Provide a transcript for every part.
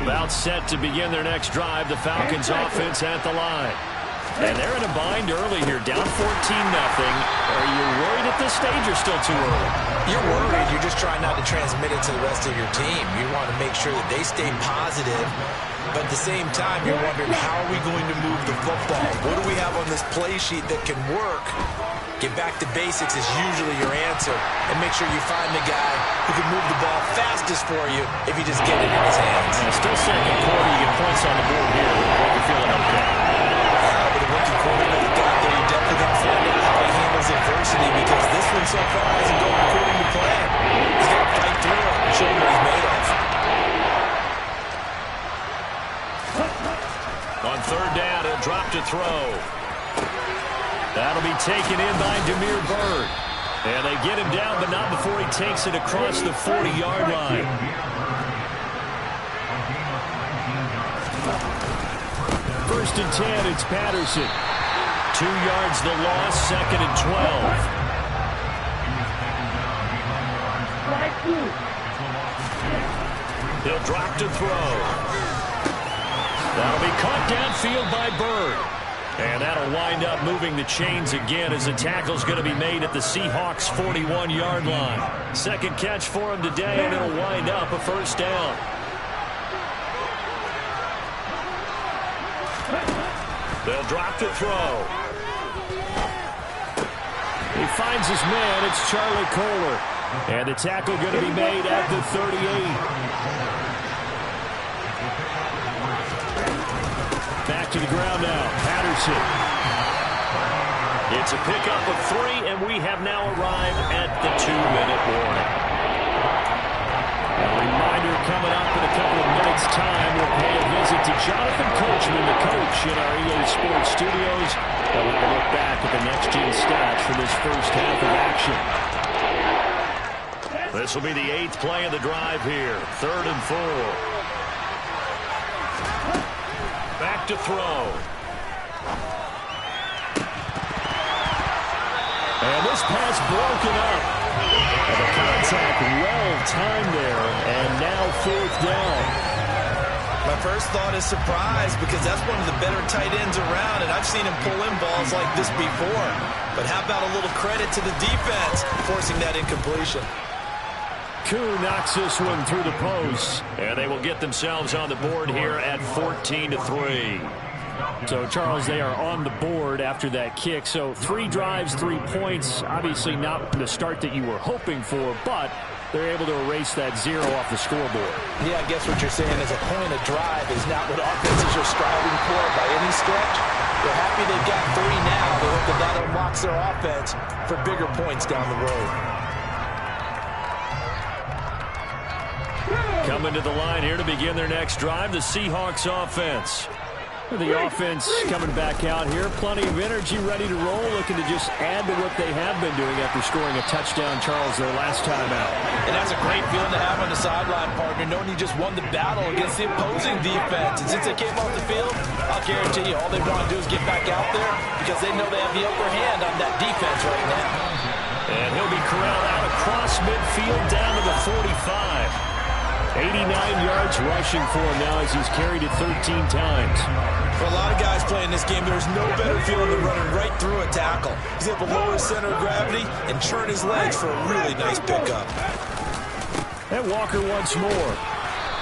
About set to begin their next drive. The Falcons offense at the line. And they're in a bind early here, down 14-0. Are you worried at this stage or still too early? You're worried. You're just trying not to transmit it to the rest of your team. You want to make sure that they stay positive. But at the same time, you're wondering, how are we going to move the football? What do we have on this play sheet that can work? Get back to basics is usually your answer. And make sure you find the guy who can move the ball fastest for you if you just get it in his hands. Still second quarter, you get points on the board here. Hope you're feeling okay. With a rookie quarterback you got there, you definitely got to find out how he handles adversity, because this one so far hasn't gone according to plan. He's got to fight through it and show him what he's made of. On third down, he'll drop to throw. That'll be taken in by Damiere Byrd. And they get him down, but not before he takes it across the 40-yard line. First and 10, it's Patterson. 2 yards the loss, second and 12. He'll drop to throw. That'll be caught downfield by Byrd. And that'll wind up moving the chains again as the tackle's going to be made at the Seahawks' 41-yard line. Second catch for him today, and it'll wind up a first down. They'll drop to throw. He finds his man. It's Charlie Kohler. And the tackle going to be made at the 38. Back to the ground now. Patterson. It's a pickup of 3, and we have now arrived at the 2-minute warning. A reminder coming up in a couple of minutes' time. We'll pay a visit to Jonathan Coachman, the coach in our EA Sports studios. And we'll look back at the next-gen stats for this first half of action. This will be the 8th play of the drive here. 3rd and 4. Back to throw. And this pass broken up. And the contact well-timed there. And now 4th down. My first thought is surprise, because that's one of the better tight ends around, and I've seen him pull in balls like this before. But how about a little credit to the defense forcing that incompletion? Koo knocks this one through the post, and they will get themselves on the board here at 14-3. So, Charles, they are on the board after that kick. So 3 drives, 3 points. Obviously not the start that you were hoping for, but they're able to erase that 0 off the scoreboard. Yeah, I guess what you're saying is a point of drive is not what offenses are striving for by any stretch. They're happy they've got 3 now. They hope that unlocks their offense for bigger points down the road. Coming to the line here to begin their next drive, the Seahawks offense. The offense coming back out here. Plenty of energy, ready to roll, looking to just add to what they have been doing after scoring a touchdown, Charles, their last time out. And that's a great feeling to have on the sideline, partner, knowing you just won the battle against the opposing defense. And since they came off the field, I'll guarantee you all they want to do is get back out there, because they know they have the upper hand on that defense right now. And he'll be corralled out across midfield down to the 45. 89 yards rushing for him now as he's carried it 13 times. For a lot of guys playing this game, there's no better feeling than running right through a tackle. He's able to lower his center of gravity and churn his legs for a really nice pickup. And Walker once more.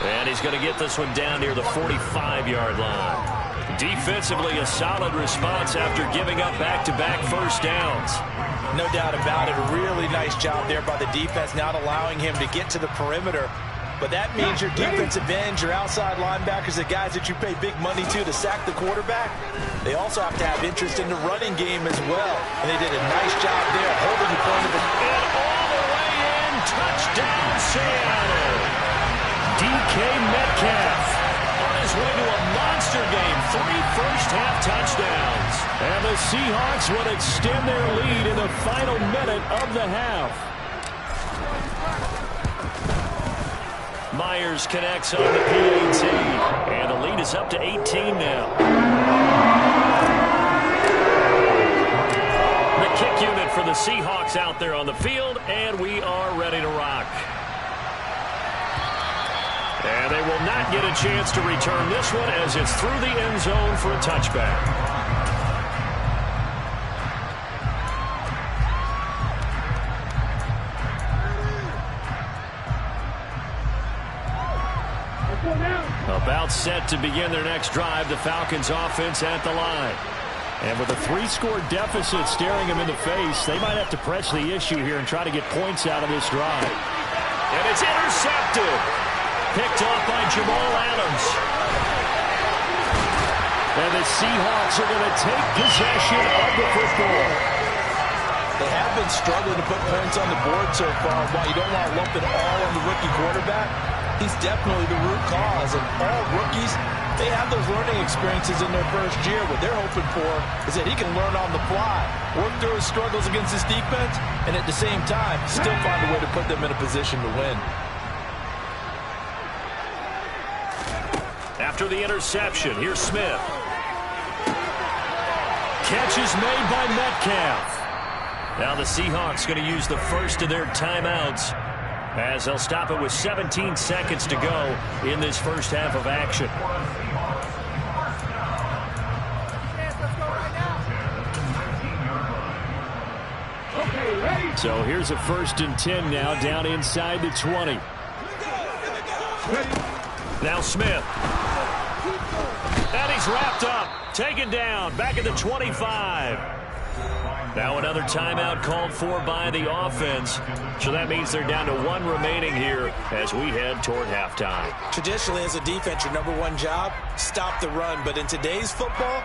And he's going to get this one down near the 45-yard line. Defensively, a solid response after giving up back-to-back first downs. No doubt about it. A really nice job there by the defense, not allowing him to get to the perimeter. But that means your defensive ends, your outside linebackers, the guys that you pay big money to sack the quarterback, they also have to have interest in the running game as well. And they did a nice job there holding the point of the... And all the way in, touchdown Seattle. DK Metcalf on his way to a monster game. 3 first-half touchdowns. And the Seahawks will extend their lead in the final minute of the half. Myers connects on the PAT, and the lead is up to 18 now. The kick unit for the Seahawks out there on the field, and we are ready to rock. And they will not not get a chance to return this one as it's through the end zone for a touchback. About set to begin their next drive, the Falcons offense at the line. And with a 3-score deficit staring them in the face, they might have to press the issue here and try to get points out of this drive. And it's intercepted. Picked off by Jamal Adams. And the Seahawks are going to take possession of the football. They have been struggling to put points on the board so far. While you don't want to lump it all on the rookie quarterback, he's definitely the root cause. And all rookies, they have those learning experiences in their first year. What they're hoping for is that he can learn on the fly, work through his struggles against his defense, and at the same time, still find a way to put them in a position to win. After the interception, here's Smith. Catch is made by Metcalf. Now the Seahawks going to use the first of their timeouts as they'll stop it with 17 seconds to go in this first half of action. So here's a 1st and 10 now down inside the 20. Now Smith. And he's wrapped up. Taken down. Back at the 25. Now another timeout called for by the offense. So that means they're down to 1 remaining here as we head toward halftime. Traditionally, as a defense, your #1 job, stop the run. But in today's football,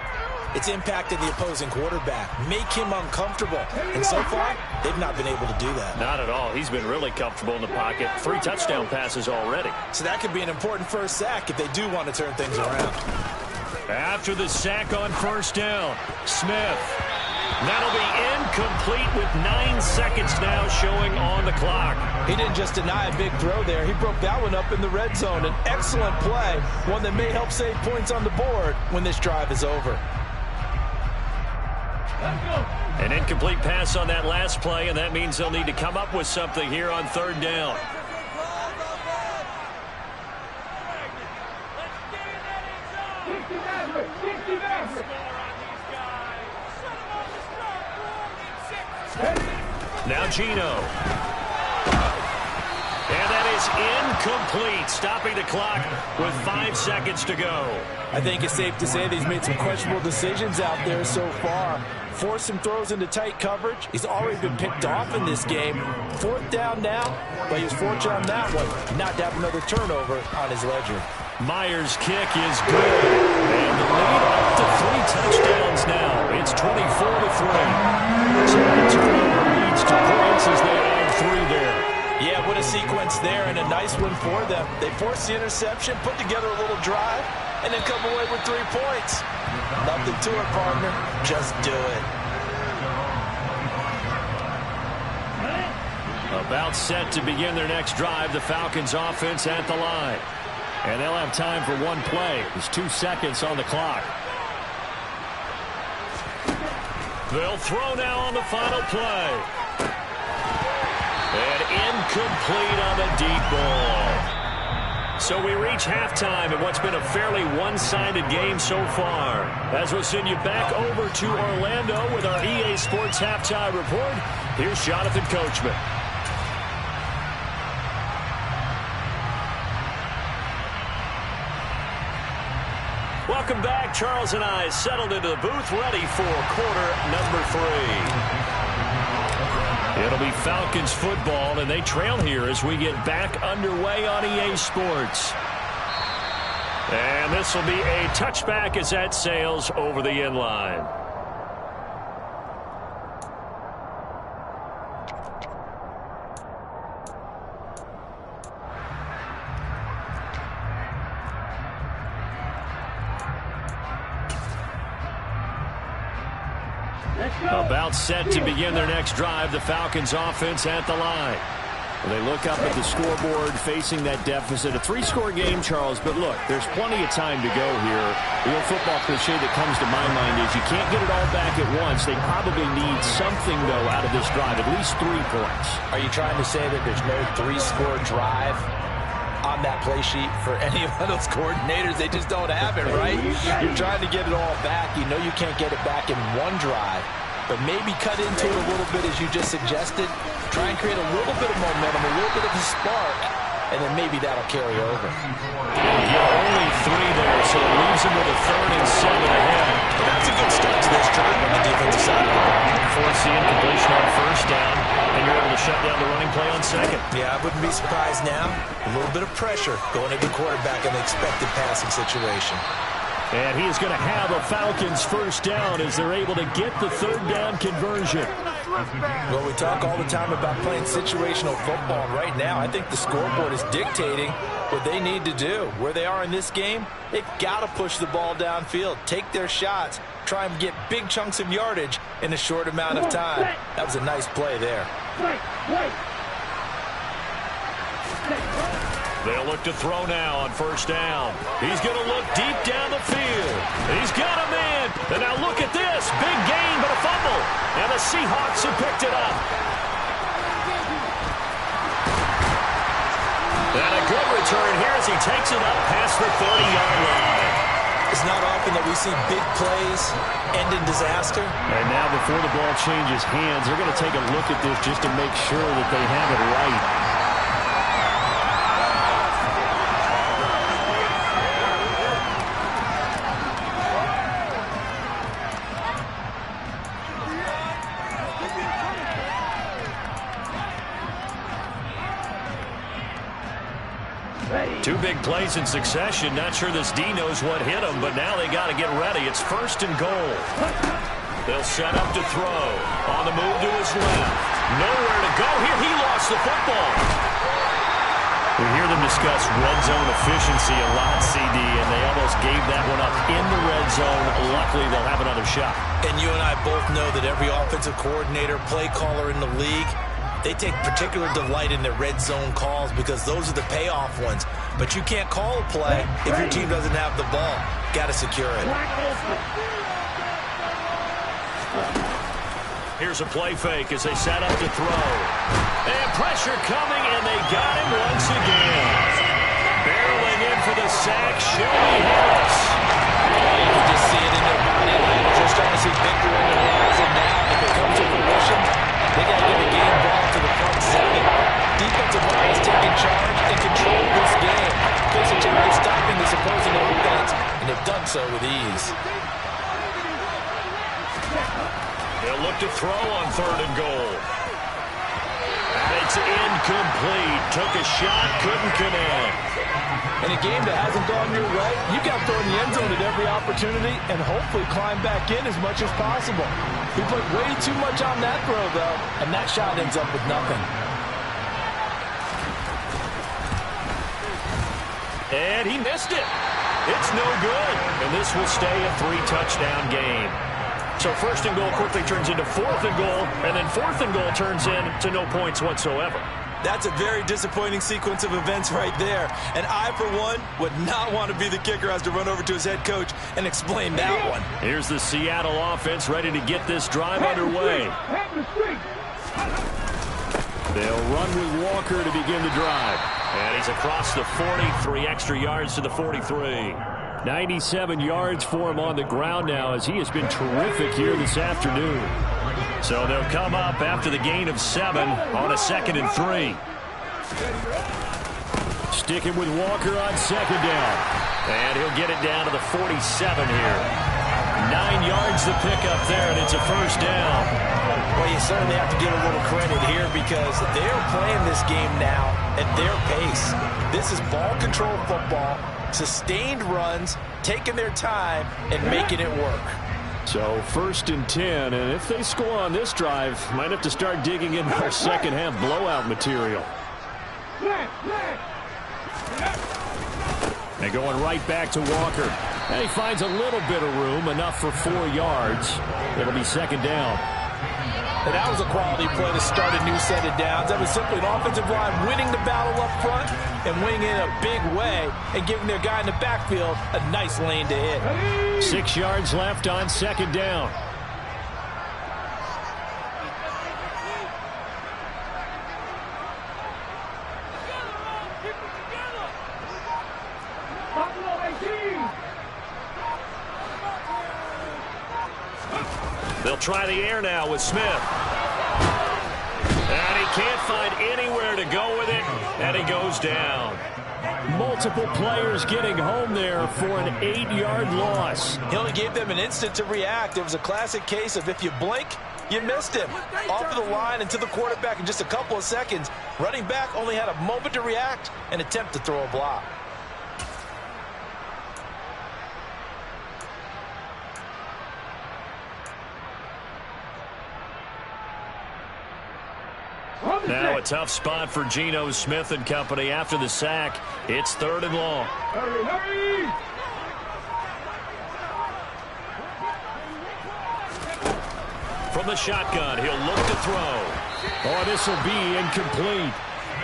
it's impacting the opposing quarterback. Make him uncomfortable. And so far, they've not been able to do that. Not at all. He's been really comfortable in the pocket. 3 touchdown passes already. So that could be an important first sack if they do want to turn things around. After the sack on 1st down, Smith. That'll be incomplete with 9 seconds now showing on the clock. He didn't just deny a big throw there. He broke that one up in the red zone. An excellent play, one that may help save points on the board when this drive is over. An incomplete pass on that last play, and that means they'll need to come up with something here on 3rd down. Now Gino. And that is incomplete, stopping the clock with 5 seconds to go. I think it's safe to say that he's made some questionable decisions out there so far. Forced some throws into tight coverage. He's already been picked off in this game. 4th down now, but he was fortunate on that one not to have another turnover on his ledger. Myers' kick is good. And the lead up to 3 touchdowns now. It's 24-3. So the turnover leads to points as they add 3 there. Yeah, what a sequence there, and a nice one for them. They forced the interception, put together a little drive, and then come away with 3 points. Nothing to it, partner. Just do it. About set to begin their next drive, the Falcons offense at the line. And they'll have time for 1 play. There's 2 seconds on the clock. They'll throw now on the final play. And incomplete on the deep ball. So we reach halftime in what's been a fairly one-sided game so far. As we'll send you back over to Orlando with our EA Sports Halftime Report, here's Jonathan Coachman. Welcome back. Charles and I settled into the booth, ready for quarter number 3. It'll be Falcons football, and they trail here as we get back underway on EA Sports. And this will be a touchback as that sails over the end line. About set to begin their next drive, the Falcons offense at the line. They look up at the scoreboard facing that deficit. A 3-score game, Charles, but look, there's plenty of time to go here. The old football cliche that comes to my mind is you can't get it all back at once. They probably need something, though, out of this drive, at least 3 points. Are you trying to say that there's no 3-score drive on that play sheet for any of those coordinators. They just don't have it, right? You're trying to get it all back. You know you can't get it back in one drive, but maybe cut into it a little bit as you just suggested. Try and create a little bit of momentum, a little bit of a spark, and then maybe that'll carry over. Only 3 there, so it leaves him with a 3rd and 7 ahead. Well, that's a good start to this drive on the defensive side of the ball. Force the incompletion on 1st down, and you're able to shut down the running play on 2nd. Yeah, I wouldn't be surprised now. A little bit of pressure going at the quarterback in the expected passing situation. And he is going to have a Falcons 1st down as they're able to get the 3rd down conversion. Well, we talk all the time about playing situational football. Right now, I think the scoreboard is dictating what they need to do. Where they are in this game, they've got to push the ball downfield, take their shots, try and get big chunks of yardage in a short amount of time. That was a nice play there. They'll look to throw now on 1st down. He's going to look deep down the field. He's got him in. And now look at this. Big gain, but a fumble. And the Seahawks have picked it up. And a good return here as he takes it up past the 30-yard line. It's not often that we see big plays end in disaster. And now before the ball changes hands, they're going to take a look at this just to make sure that they have it right. Two big plays in succession. Not sure this D knows what hit him, but now they got to get ready. It's 1st and goal. They'll set up to throw. On the move to his left. Nowhere to go here. He lost the football. We hear them discuss red zone efficiency a lot, CD, and they almost gave that one up in the red zone. Luckily, they'll have another shot. And you and I both know that every offensive coordinator, play caller in the league, they take particular delight in their red zone calls because those are the payoff ones. But you can't call a play if your team doesn't have the ball. Got to secure it. Here's a play fake as they set up to throw. And pressure coming, and they got him once again. Barreling in for the sack, Shelby Harris. You can just see it in their body language. They're starting to see victory in their eyes, and now if it comes to fruition, they got to get the game ball to the front 7. Defensive line is taking charge and control this game. Facing a chance of stopping this opposing offense, and they've done so with ease. They'll look to throw on 3rd and goal. And it's incomplete. Took a shot, couldn't connect. In a game that hasn't gone your way, you got to throw in the end zone at every opportunity and hopefully climb back in as much as possible. He put way too much on that throw, though, and that shot ends up with nothing. And he missed it. It's no good. And this will stay a 3-touchdown game. So 1st and goal quickly turns into 4th and goal, and then 4th and goal turns into no points whatsoever. That's a very disappointing sequence of events right there. And I, for one, would not want to be the kicker who has to run over to his head coach and explain that one. Here's the Seattle offense ready to get this drive underway. They'll run with Walker to begin the drive. And he's across the 40, 3 extra yards to the 43. 97 yards for him on the ground now as he has been terrific here this afternoon. So they'll come up after the gain of 7 on a 2nd and 3. Sticking with Walker on 2nd down. And he'll get it down to the 47 here. 9 yards to pick up there, and it's a 1st down. Well, you certainly have to give a little credit here because they're playing this game now at their pace. This is ball control football, sustained runs, taking their time, and making it work. So 1st and 10, and if they score on this drive, might have to start digging in our second half blowout material. And going right back to Walker. And he finds a little bit of room, enough for 4 yards. It'll be 2nd down. And that was a quality play to start a new set of downs. That was simply an offensive line winning the battle up front and winning in a big way and giving their guy in the backfield a nice lane to hit. 6 yards left on 2nd down. try the air now with Smith. And he can't find anywhere to go with it, and he goes down. Multiple players getting home there for an 8-yard loss. He only gave them an instant to react. It was a classic case of if you blink, you missed him. Off of the line and to the quarterback in just a couple of seconds. Running back only had a moment to react and attempt to throw a block. Now a tough spot for Geno Smith and company after the sack. It's 3rd and long. Hurry! From the shotgun, he'll look to throw. Oh, this will be incomplete.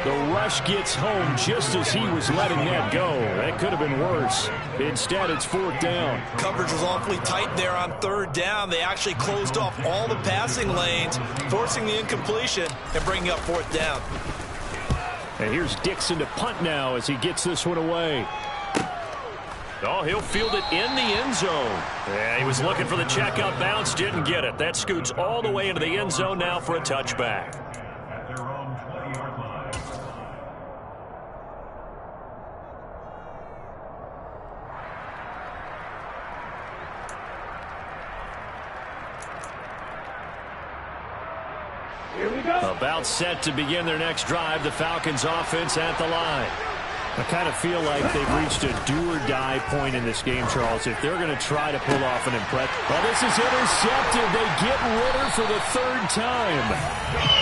The rush gets home just as he was letting that go. That could have been worse. Instead, it's 4th down. Coverage was awfully tight there on 3rd down. They actually closed off all the passing lanes, forcing the incompletion and bringing up 4th down. And here's Dixon to punt now as he gets this one away. Oh, he'll field it in the end zone. Yeah, he was looking for the checkout bounce, didn't get it. That scoots all the way into the end zone now for a touchback. About set to begin their next drive, the Falcons offense at the line. I kind of feel like they've reached a do-or-die point in this game, Charles, if they're going to try to pull off an impress. Well, this is intercepted. They get Ritter for the 3rd time.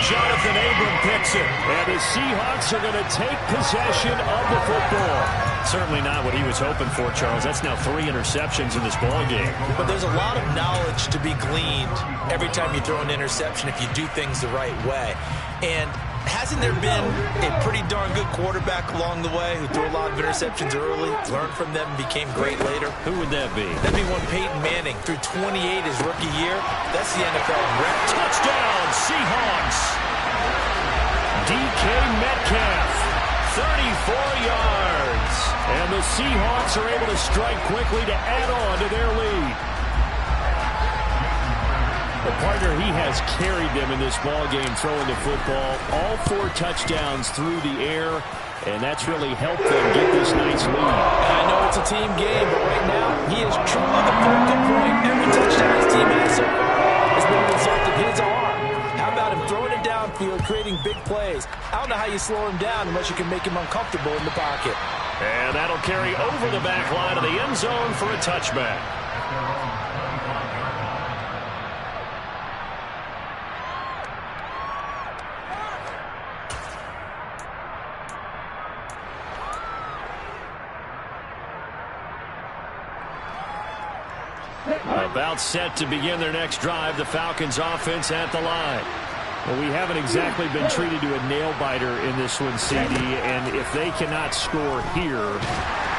Jonathan Abram picks it, and the Seahawks are going to take possession of the football. Certainly not what he was hoping for, Charles. That's now 3 interceptions in this ballgame. But there's a lot of knowledge to be gleaned every time you throw an interception if you do things the right way. And hasn't there been a pretty darn good quarterback along the way who threw a lot of interceptions early, learned from them, and became great later? Who would that be? That'd be one Peyton Manning. Threw 28 his rookie year. That's the NFL record. Touchdown, Seahawks! DK Metcalf, 34 yards. And the Seahawks are able to strike quickly to add on to their lead. The partner, he has carried them in this ballgame throwing the football. All 4 touchdowns through the air, and that's really helped them get this nice lead. I know it's a team game, but right now, he is truly the focal point. Every touchdown his team has so far has been a result of his arm. How about him throwing it downfield, creating big plays? I don't know how you slow him down unless you can make him uncomfortable in the pocket. And that'll carry over the back line of the end zone for a touchback. About set to begin their next drive, the Falcons offense at the line. Well, we haven't exactly been treated to a nail-biter in this one, CD, and if they cannot score here,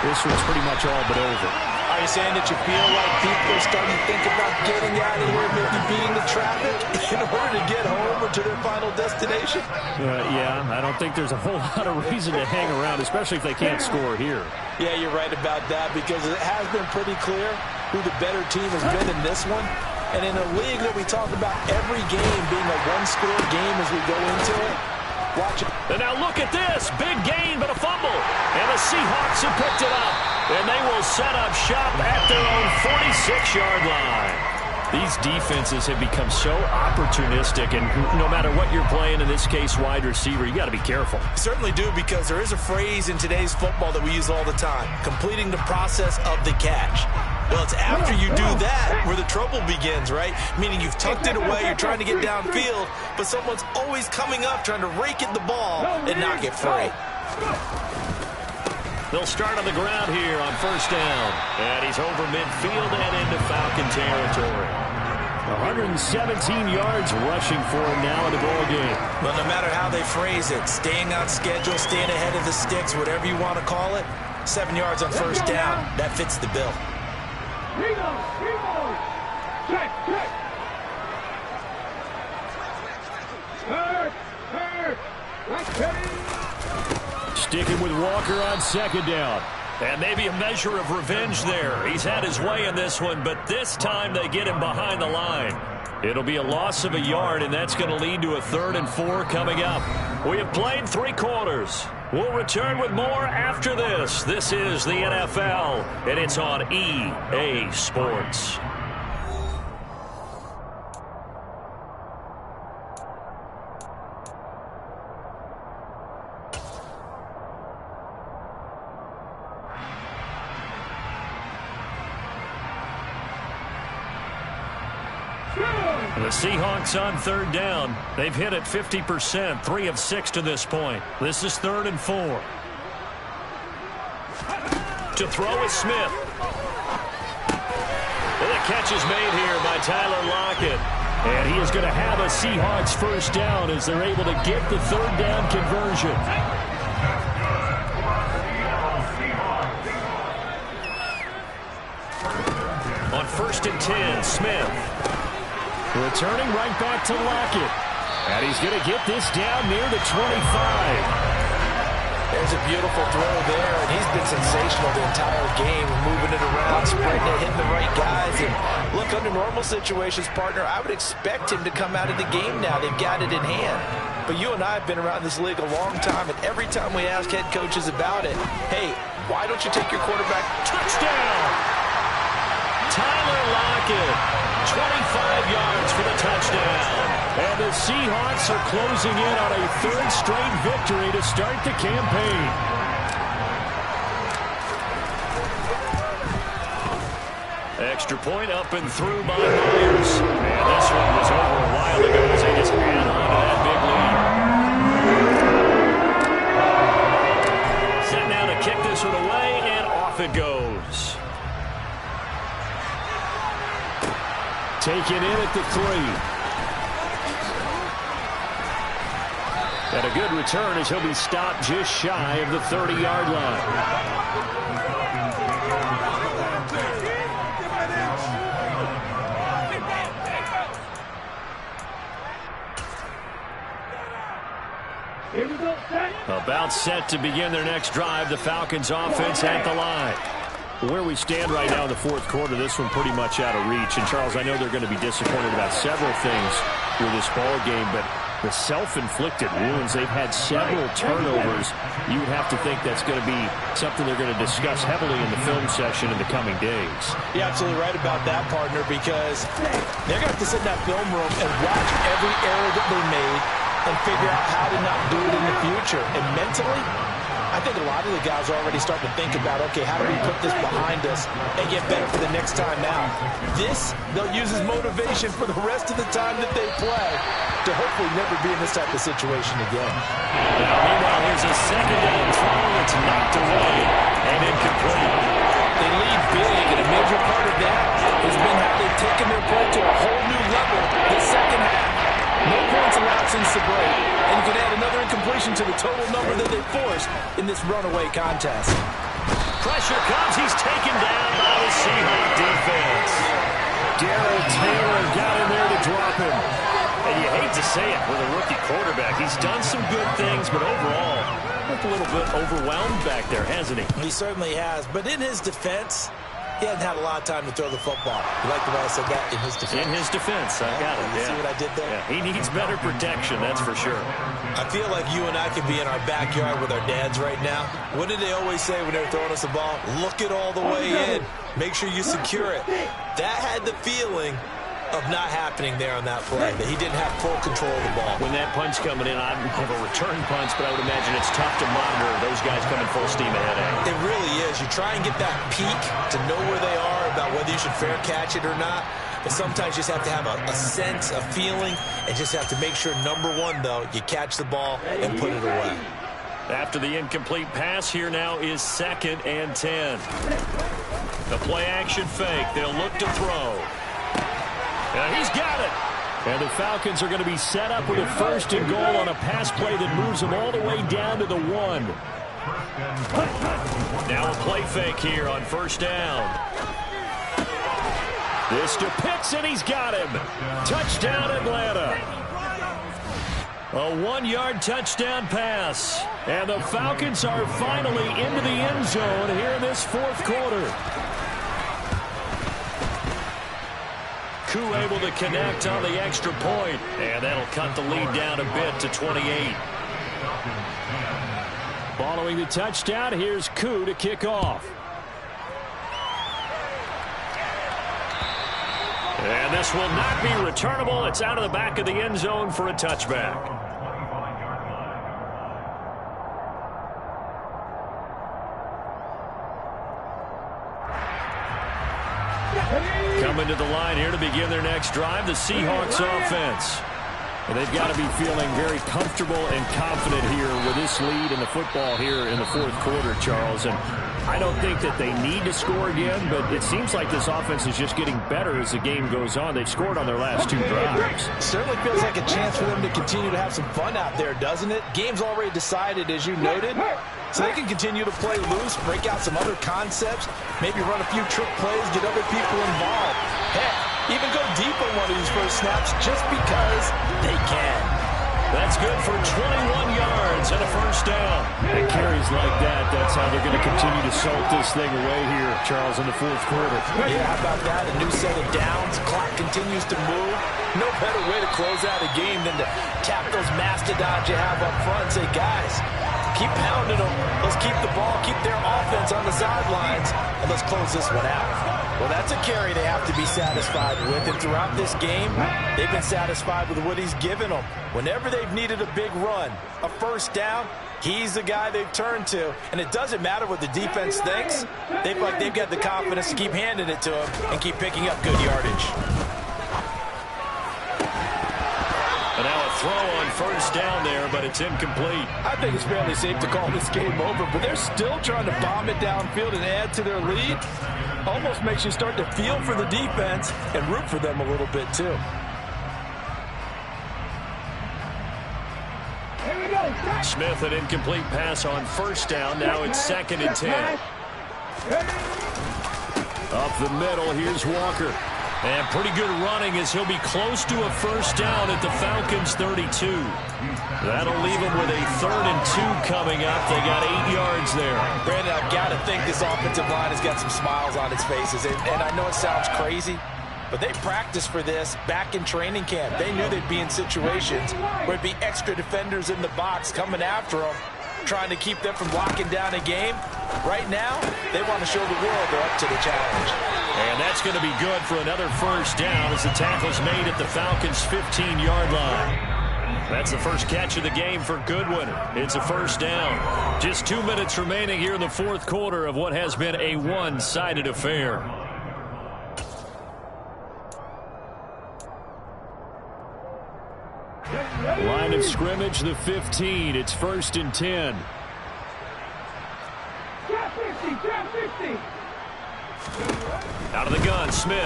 this one's pretty much all but over. Are you saying that you feel like people are starting to think about getting out of here, maybe beating the traffic in order to get home or to their final destination? Yeah, I don't think there's a whole lot of reason to hang around, especially if they can't score here. Yeah, you're right about that, because it has been pretty clear who the better team has been in this one. And in a league that we talk about every game being a one-score game as we go into it, watch it. And now look at this. Big gain, but a fumble. And the Seahawks have picked it up. And they will set up shop at their own 46-yard line. These defenses have become so opportunistic, and no matter what you're playing, in this case wide receiver, you got to be careful. Certainly do, because there is a phrase in today's football that we use all the time, completing the process of the catch. Well, it's after you do that where the trouble begins, right? Meaning you've tucked it away, you're trying to get downfield, but someone's always coming up trying to rake at the ball and knock it free. They'll start on the ground here on 1st down. And he's over midfield and into Falcon territory. 117 yards rushing for him now in the ballgame. Well, no matter how they phrase it, staying on schedule, staying ahead of the sticks, whatever you want to call it, 7 yards on 1st down, that fits the bill. Sticking with Walker on 2nd down. And maybe a measure of revenge there. He's had his way in this one, but this time they get him behind the line. It'll be a loss of a yard, and that's going to lead to a 3rd and 4 coming up. We have played 3 quarters. We'll return with more after this. This is the NFL, and it's on EA Sports. The Seahawks on 3rd down. They've hit it 50%, 3 of 6 to this point. This is 3rd and 4. To throw is Smith. And the catch is made here by Tyler Lockett. And he is going to have a Seahawks 1st down as they're able to get the 3rd down conversion. On 1st and 10, Smith. Returning right back to Lockett. And he's going to get this down near the 25. There's a beautiful throw there, and he's been sensational the entire game, moving it around, spreading it, hitting the right guys. And look, under normal situations, partner, I would expect him to come out of the game now. They've got it in hand. But you and I have been around this league a long time, and every time we ask head coaches about it, hey, why don't you take your quarterback? Touchdown! Tyler Lockett. 25 yards for the touchdown. And the Seahawks are closing in on a 3rd straight victory to start the campaign. Extra point up and through by Myers. And this one was over a while ago as they just add on to that big lead. Set now to kick this one away, and off it goes. Taken in at the 3. And a good return as he'll be stopped just shy of the 30-yard line. About set to begin their next drive. The Falcons offense at the line. Where we stand right now in the 4th quarter, this one pretty much out of reach. And, Charles, I know they're going to be disappointed about several things with this ball game, but the self-inflicted wounds, they've had several turnovers. You would have to think that's going to be something they're going to discuss heavily in the film session in the coming days. You're absolutely right about that, partner, because they're going to have to sit in that film room and watch every error that they made and figure out how to not do it in the future. And mentally, I think a lot of the guys are already starting to think about, okay, how do we put this behind us and get better for the next time out? This, they'll use as motivation for the rest of the time that they play to hopefully never be in this type of situation again. Now, meanwhile, here's a 2nd down throw that's knocked away and incomplete. They lead big, and a major part of that has been how they've taken their play to a whole new level this 2nd half. No points allowed since the break, and you can add another incompletion to the total number that they forced in this runaway contest. Pressure comes. He's taken down by the Seahawks defense. Darrell Taylor got in there to drop him. And you hate to say it with a rookie quarterback. He's done some good things, but overall, looked a little bit overwhelmed back there, hasn't he? He certainly has, but in his defense, he hasn't had a lot of time to throw the football. You like the way I said that? In his defense. In his defense. I got it. You see what I did there? Yeah. He needs better protection, that's for sure. I feel like you and I could be in our backyard with our dads right now. What did they always say when they were throwing us the ball? Look it all the way in. Make sure you secure it. That had the feeling of not happening there on that play, that he didn't have full control of the ball. When that punch coming in, I don't have a return punch, but I would imagine it's tough to monitor those guys coming full steam ahead. It really is. You try and get that peek to know where they are, about whether you should fair catch it or not. But sometimes you just have to have a sense, a feeling, and just have to make sure, number one, though, you catch the ball and put it away. After the incomplete pass, here now is 2nd and 10. The play-action fake. They'll look to throw. And he's got it. And the Falcons are going to be set up with a 1st and goal on a pass play that moves them all the way down to the 1. Now a play fake here on 1st down. This to Pitts, and he's got him. Touchdown, Atlanta. A 1-yard touchdown pass. And the Falcons are finally into the end zone here in this 4th quarter. Koo able to connect on the extra point, and that'll cut the lead down a bit to 28. Following the touchdown, here's Koo to kick off. And this will not be returnable. It's out of the back of the end zone for a touchback. Coming to the line here to begin their next drive, the Seahawks offense. And they've got to be feeling very comfortable and confident here with this lead in the football here in the fourth quarter, Charles. And I don't think that they need to score again, but it seems like this offense is just getting better as the game goes on. They've scored on their last 2 drives. Certainly feels like a chance for them to continue to have some fun out there, doesn't it? Game's already decided, as you noted. So they can continue to play loose, break out some other concepts, maybe run a few trick plays, get other people involved. Heck, even go deep on one of these first snaps just because they can. That's good for 21 yards and a first down. And carries like that, that's how they're going to continue to salt this thing away here, Charles, in the fourth quarter. Yeah, how about that? A new set of downs. Clock continues to move. No better way to close out a game than to tap those mastodons you have up front and say, guys, keep pounding them. Let's keep the ball, keep their offense on the sidelines, and let's close this one out. Well, that's a carry they have to be satisfied with. And throughout this game, they've been satisfied with what he's given them. Whenever they've needed a big run, a first down, he's the guy they've turned to. And it doesn't matter what the defense thinks. They've got the confidence to keep handing it to him and keep picking up good yardage. And now a throw on first down there, but it's incomplete. I think it's fairly safe to call this game over, but they're still trying to bomb it downfield and add to their lead. Almost makes you start to feel for the defense and root for them a little bit, too. Smith, an incomplete pass on first down. Now it's 2nd and 10. Up the middle, here's Walker. And pretty good running as he'll be close to a first down at the Falcons' 32. That'll leave them with a 3rd and 2 coming up. They got 8 yards there. Brandon, I've got to think this offensive line has got some smiles on its faces. And I know it sounds crazy, but they practiced for this back in training camp. They knew they'd be in situations where it'd be extra defenders in the box coming after them, trying to keep them from locking down a game. Right now, they want to show the world they're up to the challenge. And that's going to be good for another first down as the tackle's made at the Falcons' 15-yard line. That's the first catch of the game for Goodwin. It's a first down. Just 2 minutes remaining here in the fourth quarter of what has been a one-sided affair. Line of scrimmage, the 15. It's 1st and 10. Out of the gun, Smith.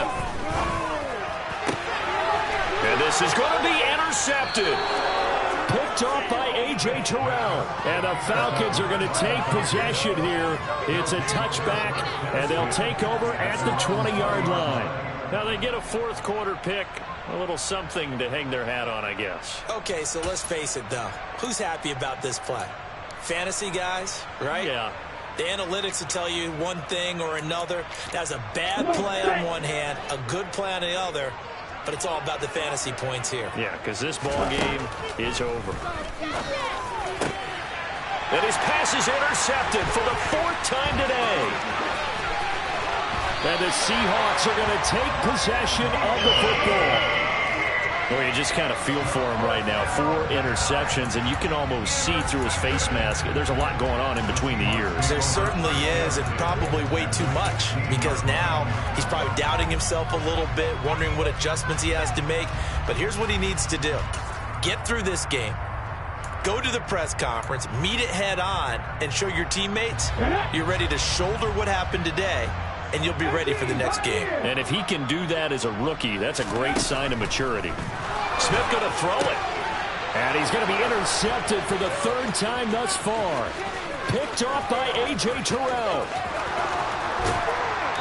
And this is going to be intercepted. Picked off by A.J. Terrell. And the Falcons are going to take possession here. It's a touchback, and they'll take over at the 20-yard line. Now they get a fourth quarter pick. A little something to hang their hat on, I guess. Okay, so let's face it, though. Who's happy about this play? Fantasy guys, right? Yeah. The analytics will tell you one thing or another. That's a bad play on one hand, a good play on the other, but it's all about the fantasy points here. Yeah, because this ball game is over. And his pass is intercepted for the 4th time today. And the Seahawks are going to take possession of the football. Well, you just kind of feel for him right now. 4 interceptions, and you can almost see through his face mask. There's a lot going on in between the ears. There certainly is, and probably way too much, because now he's probably doubting himself a little bit, wondering what adjustments he has to make. But here's what he needs to do. Get through this game. Go to the press conference, meet it head on, and show your teammates you're ready to shoulder what happened today, and you'll be ready for the next game. And if he can do that as a rookie, that's a great sign of maturity. Smith going to throw it. And he's going to be intercepted for the 3rd time thus far. Picked off by A.J. Terrell.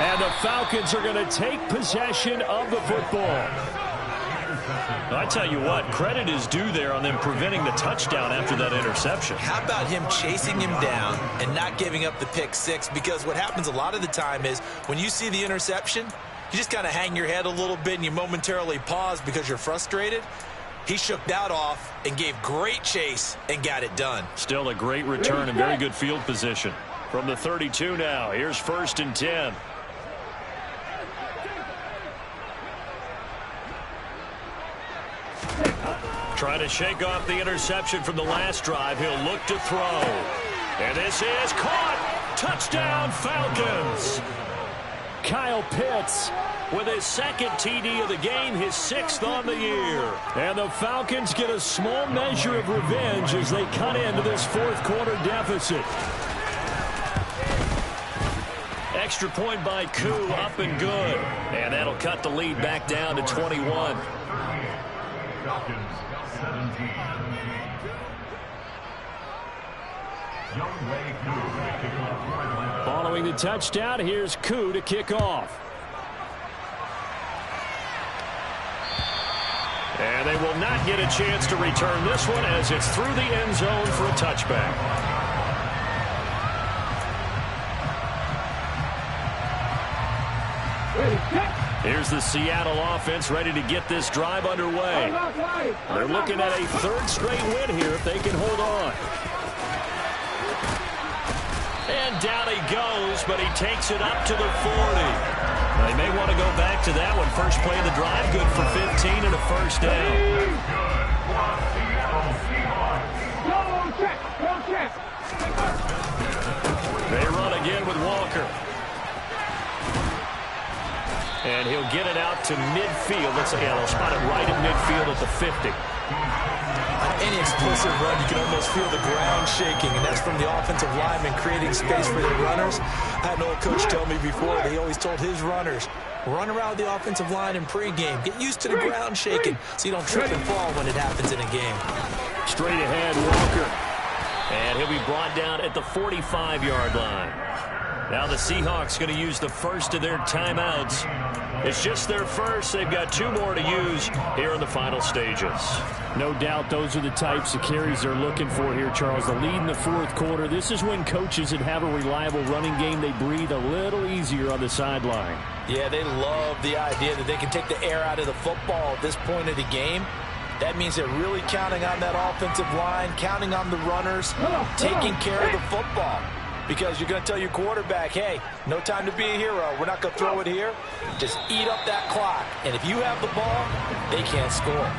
And the Falcons are going to take possession of the football. I tell you what, credit is due there on them preventing the touchdown after that interception. How about him chasing him down and not giving up the pick six? Because what happens a lot of the time is when you see the interception, you just kind of hang your head a little bit and you momentarily pause because you're frustrated. He shook that off and gave great chase and got it done. Still a great return and very good field position. From the 32 now, here's 1st and 10. Trying to shake off the interception from the last drive. He'll look to throw. And this is caught. Touchdown, Falcons. Kyle Pitts with his 2nd TD of the game, his 6th on the year. And the Falcons get a small measure of revenge as they cut into this 4th quarter deficit. Extra point by Koo, up and good. And that'll cut the lead back down to 21. Following the touchdown, here's Koo to kick off. And they will not get a chance to return this one as it's through the end zone for a touchback. Here's the Seattle offense ready to get this drive underway. They're looking at a 3rd straight win here if they can hold on. And down he goes, but he takes it up to the 40. They may want to go back to that one. First play of the drive, good for 15 and a 1st down. They run again with Walker. And he'll get it out to midfield. They'll spot it right at midfield at the 50. On any explosive run, you can almost feel the ground shaking, and that's from the offensive lineman creating space for their runners. I had an old coach tell me before, they always told his runners, run around the offensive line in pregame. Get used to the ground shaking so you don't trip and fall when it happens in a game. Straight ahead, Walker. And he'll be brought down at the 45-yard line. Now the Seahawks going to use the first of their timeouts. It's just their first. They've got 2 more to use here in the final stages. No doubt those are the types of carries they're looking for here, Charles. The lead in the 4th quarter. This is when coaches that have a reliable running game, they breathe a little easier on the sideline. Yeah, they love the idea that they can take the air out of the football at this point of the game. That means they're really counting on that offensive line, counting on the runners, taking care of the football. Because you're going to tell your quarterback, hey, no time to be a hero. We're not going to throw it here. Just eat up that clock. And if you have the ball, they can't score.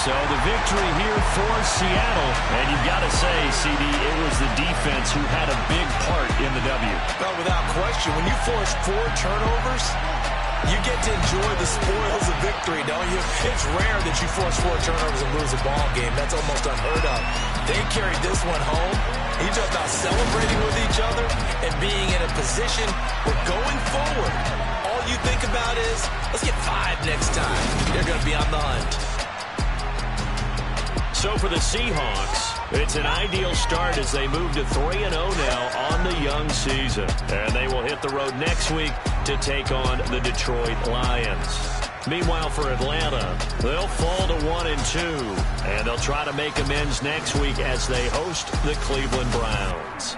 So the victory here for Seattle. And you've got to say, CD, it was the defense who had a big part in the W. Well, without question, when you force 4 turnovers, you get to enjoy the spoils of victory, don't you? It's rare that you force 4 turnovers and lose a ball game. That's almost unheard of. They carried this one home. You talk about celebrating with each other and being in a position where going forward, all you think about is, let's get 5 next time. They're going to be on the hunt. So for the Seahawks, it's an ideal start as they move to 3-0 now on the young season. And they will hit the road next week to take on the Detroit Lions. Meanwhile, for Atlanta, they'll fall to 1-2. And they'll try to make amends next week as they host the Cleveland Browns.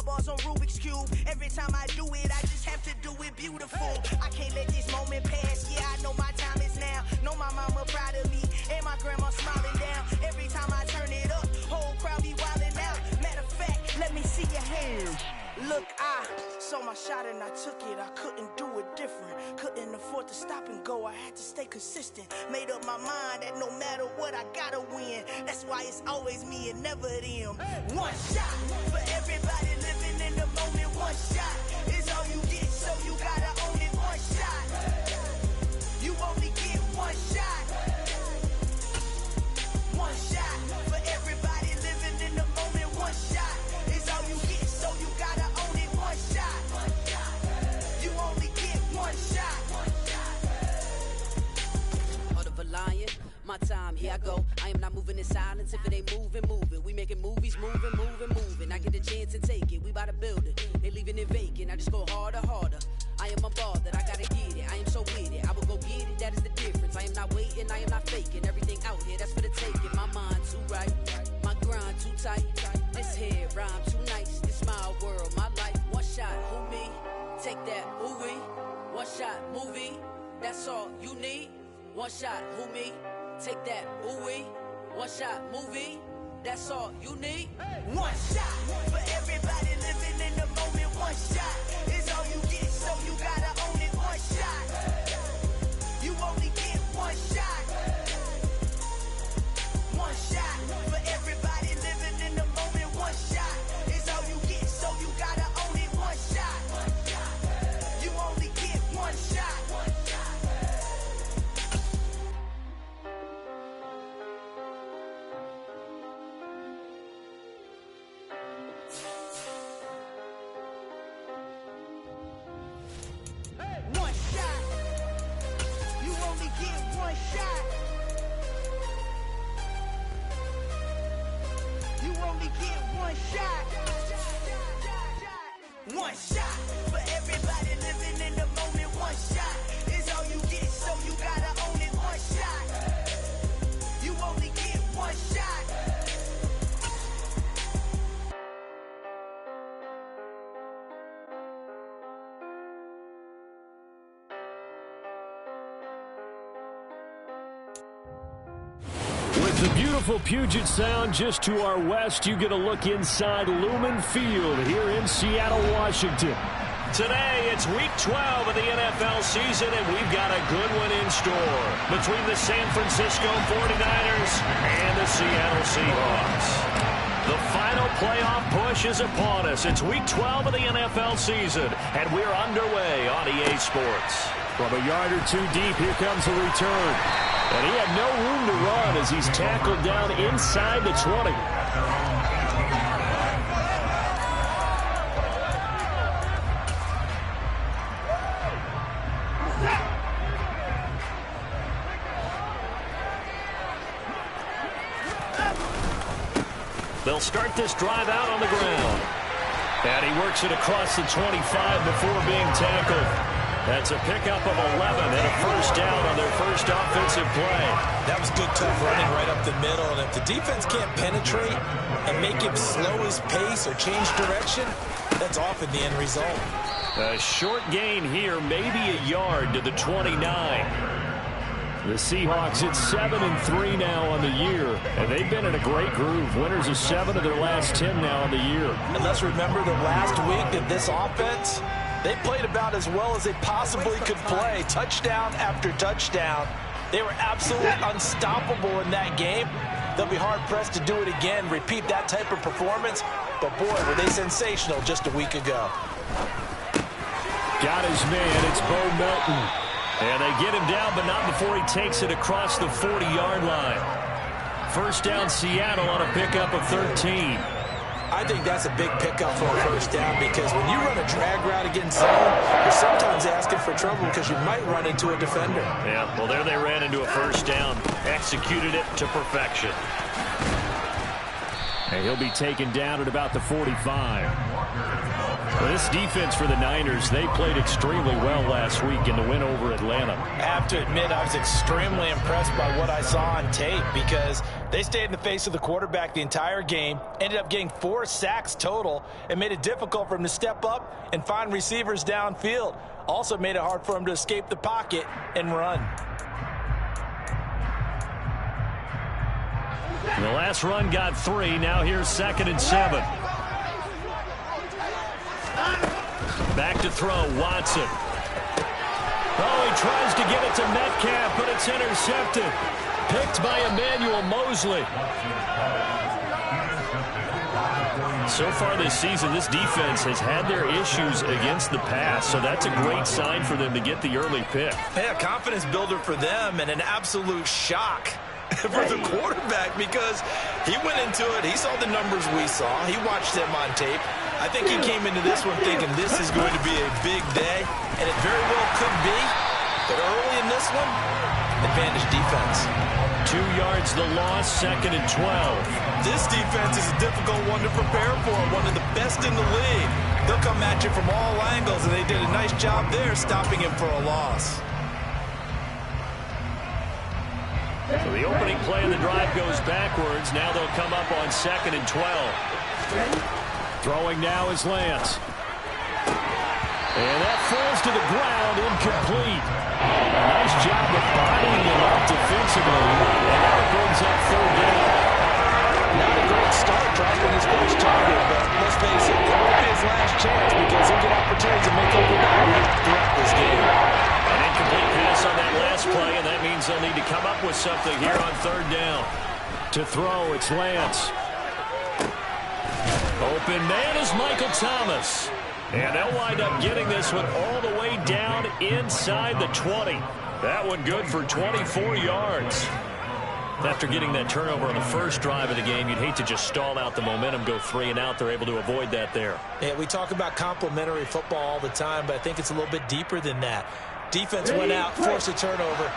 bars on Rubik's Cube. Every time I do it, I just have to do it beautiful. I can't let this moment pass. Yeah, I know my time is now. Know my mama proud of me, and my grandma smiling down. Every time I turn it up, whole crowd be wildin' out. Matter of fact, let me see your hands. Look, I saw my shot and I took it. I couldn't do it different. Couldn't afford to stop and go. I had to stay consistent. Made up my mind that no matter what, I gotta win. That's why it's always me and never them. One shot for everybody living in the moment. One shot is all you get, so you gotta own it. One shot. You only get one shot. One shot for everybody living in the moment. One shot is all you get, so you gotta own it. One shot. You only get one shot. Heart of a lion, my time, here I go. I am not moving in silence. If it ain't moving, moving. We making movies, moving. I get the chance and take it. We bout to build it. They leaving it vacant. I just go harder. I am a ball that I gotta get it. I am so with it. I will go get it. That is the difference. I am not waiting. I am not faking. Everything out here, that's for the taking. My mind too right. My grind too tight. This here rhyme too nice. This my world, my life. One shot, who me? Take that, who we? One shot, movie. That's all you need. One shot, who me? Take that, who we? One shot, movie. That's all you need. One shot for everybody living in the moment. One shot is all you get, so you gotta own it. One shot. You only get one shot. One shot for everybody living in the moment. One shot is all you get, so you gotta own it. One shot. You only get one shot. One shot for everybody living in the moment. One shot is all you get, so you gotta own it. One shot. You only get one shot. With the beautiful Puget Sound just to our west, you get a look inside Lumen Field here in Seattle, Washington. Today, it's week 12 of the NFL season, and we've got a good one in store between the San Francisco 49ers and the Seattle Seahawks. The final playoff push is upon us. It's week 12 of the NFL season, and we're underway on EA Sports. From a yard or two deep, here comes the return. And he had no room to run as he's tackled down inside the 20. They'll start this drive out on the ground. And he works it across the 25 before being tackled. That's a pickup of 11 and a first down on their first offensive play. That was good, tough running right up the middle. And if the defense can't penetrate and make him slow his pace or change direction, that's often the end result. A short gain here, maybe a yard to the 29. The Seahawks at 7-3 now on the year, and they've been in a great groove. Winners of 7 of their last 10 now on the year. And let's remember that last week that this offense, they played about as well as they possibly could play. Touchdown after touchdown. They were absolutely unstoppable in that game. They'll be hard-pressed to do it again, repeat that type of performance. But, boy, were they sensational just a week ago. Got his man. It's Bo Melton. And they get him down, but not before he takes it across the 40-yard line. First down, Seattle on a pickup of 13. I think that's a big pickup for a first down because when you run a drag route against zone, you're sometimes asking for trouble because you might run into a defender. Yeah, well, there they ran into a first down, executed it to perfection. And he'll be taken down at about the 45. Well, this defense for the Niners, they played extremely well last week in the win over Atlanta. I have to admit, I was extremely impressed by what I saw on tape because They stayed in the face of the quarterback the entire game, ended up getting 4 sacks total, and made it difficult for him to step up and find receivers downfield. Also made it hard for him to escape the pocket and run. The last run got 3. Now here's 2nd and 7. Back to throw, Watson. Oh, he tries to get it to Metcalf, but it's intercepted. Picked by Emmanuel Mosley. So far this season, this defense has had their issues against the pass, so that's a great sign for them to get the early pick. Yeah, confidence builder for them and an absolute shock for the quarterback because he went into it. He saw the numbers we saw. He watched them on tape. I think he came into this one thinking this is going to be a big day, and it very well could be. But early in this one, advantage defense. 2 yards the loss, 2nd and 12. This defense is a difficult one to prepare for, one of the best in the league. They'll come at you from all angles, and they did a nice job there stopping him for a loss. So the opening play of the drive goes backwards. Now they'll come up on 2nd and 12. Throwing now is Lance. And that falls to the ground, incomplete. A nice job of bodying him up defensively. And now it brings up 3rd down. Not a great start dropping his first target, but let's face it, it won't be his last chance because he'll get opportunities to make up the ground throughout this game. An incomplete pass on that last play, and that means they'll need to come up with something here on 3rd down. To throw, it's Lance. Open man is Michael Thomas. And they'll wind up getting this one all the way down inside the 20. That one good for 24 yards. After getting that turnover on the first drive of the game, you'd hate to just stall out the momentum, go 3 and out. They're able to avoid that there. Yeah, we talk about complementary football all the time, but I think it's a little bit deeper than that. Defense went out, forced a turnover,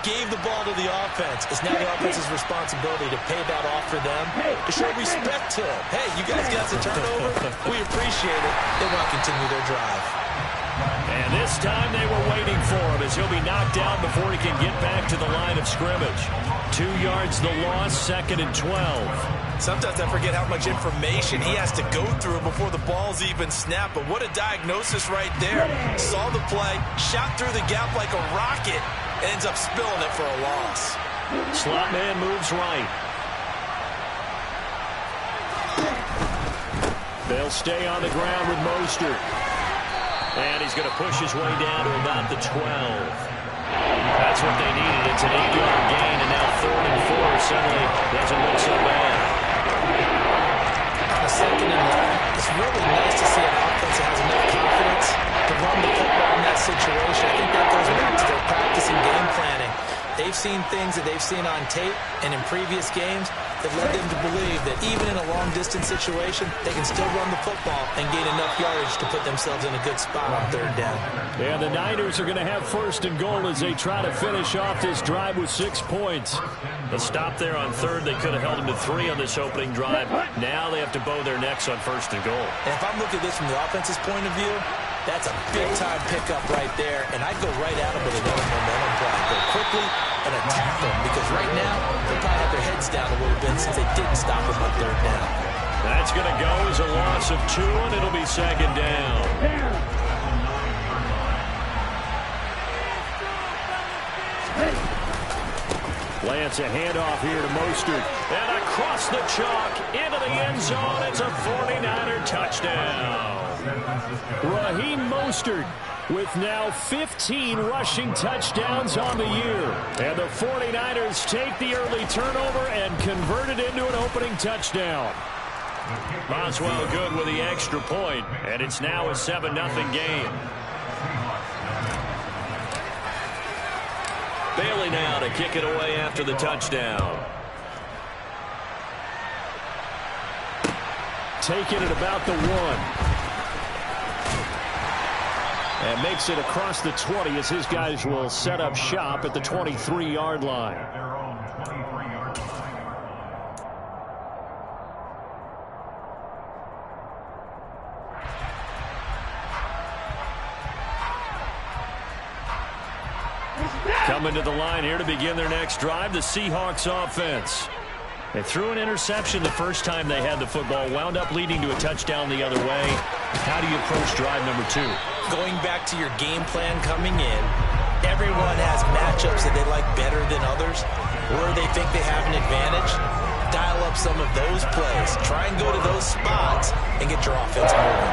gave the ball to the offense. It's now the offense's responsibility to pay that off for them, to show respect to them. Hey, you guys got the turnover. We appreciate it. They want to continue their drive. And this time they were waiting for him as he'll be knocked down before he can get back to the line of scrimmage. 2 yards the loss, 2nd and 12. Sometimes I forget how much information he has to go through before the ball's even snapped. But what a diagnosis right there. Saw the play, shot through the gap like a rocket, ends up spilling it for a loss. Slot man moves right. They'll stay on the ground with Mostert. And he's going to push his way down to about the 12. That's what they needed. It's an 8-yard gain, and now 3rd and 4 suddenly doesn't look so bad. On a 2nd and long, it's really nice to see an offense that has enough confidence to run the football in that situation. I think that goes back to their practice and game planning. They've seen things that they've seen on tape and in previous games that led them to believe that even in a long-distance situation, they can still run the football and gain enough yardage to put themselves in a good spot on 3rd down. And the Niners are going to have 1st and goal as they try to finish off this drive with 6 points. The stop there on 3rd, they could have held them to 3 on this opening drive. Now they have to bow their necks on 1st and goal. And if I'm looking at this from the offense's point of view, that's a big-time pickup right there, and I'd go right at them with another momentum play. Go quickly and attack them, because right now, they'll probably have their heads down a little bit since they didn't stop them on 3rd down. That's going to go as a loss of 2, and it'll be 2nd down. Lance, a handoff here to Mostert. And across the chalk, into the end zone. It's a 49er touchdown. Raheem Mostert with now 15 rushing touchdowns on the year. And the 49ers take the early turnover and convert it into an opening touchdown. Boswell good with the extra point, and it's now a 7-0 game. Bailey now to kick it away after the touchdown. Taking it about the 1. And makes it across the 20 as his guys will set up shop at the 23-yard line. Coming to the line here to begin their next drive, the Seahawks offense. They threw an interception the first time they had the football, wound up leading to a touchdown the other way. How do you approach drive number 2? Going back to your game plan coming in, everyone has matchups that they like better than others, where they think they have an advantage. Dial up some of those plays. Try and go to those spots and get your offense moving.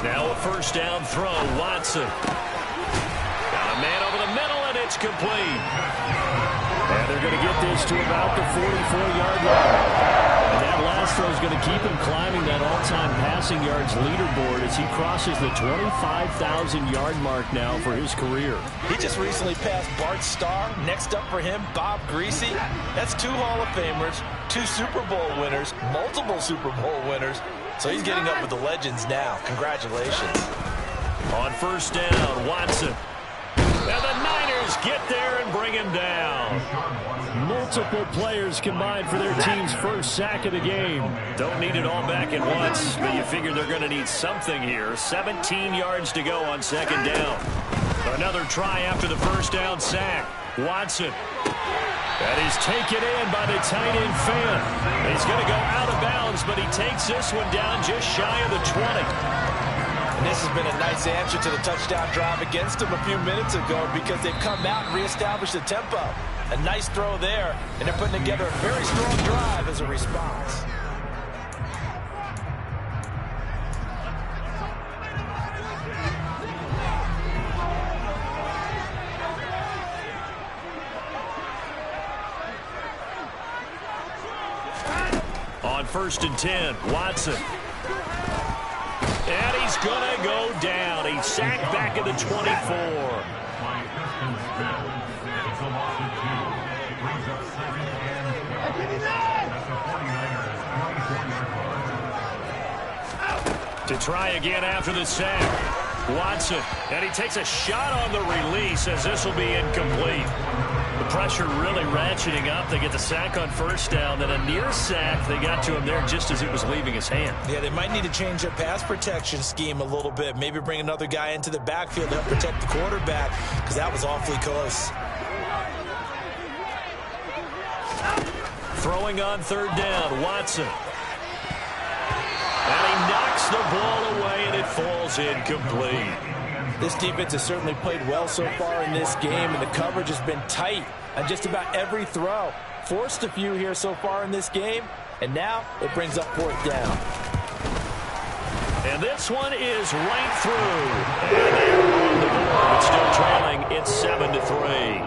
Now a first down throw, Watson. Got a man over the middle, and it's complete. And they're going to get this to about the 44-yard line. And that last throw is going to keep him climbing that all-time passing yards leaderboard as he crosses the 25,000-yard mark now for his career. He just recently passed Bart Starr. Next up for him, Bob Greasy. That's 2 Hall of Famers, 2 Super Bowl winners, multiple Super Bowl winners. So he's getting up with the legends now. Congratulations. On first down, Watson. And the Niners get there and bring him down. Multiple players combined for their team's first sack of the game. Don't need it all back at once, but you figure they're going to need something here. 17 yards to go on second down. Another try after the first down sack. Watson. That is taken in by the tight end fan. He's going to go out of bounds, but he takes this one down just shy of the 20. And this has been a nice answer to the touchdown drive against them a few minutes ago because they've come out and reestablished the tempo. A nice throw there, and they're putting together a very strong drive as a response. On first and 10, Watson. And he's going to go down. He's sacked back at the 24. To try again after the sack. Watson. And he takes a shot on the release as this will be incomplete. The pressure really ratcheting up. They get the sack on first down. Then a near sack. They got to him there just as it was leaving his hand. Yeah, they might need to change their pass protection scheme a little bit. Maybe bring another guy into the backfield to help protect the quarterback because that was awfully close. Throwing on third down, Watson. And he knocks the ball away, and it falls incomplete. This defense has certainly played well so far in this game, and the coverage has been tight on just about every throw. Forced a few here so far in this game, and now it brings up fourth down. And this one is right through. And they're on the board, but still trailing. It's 7-3.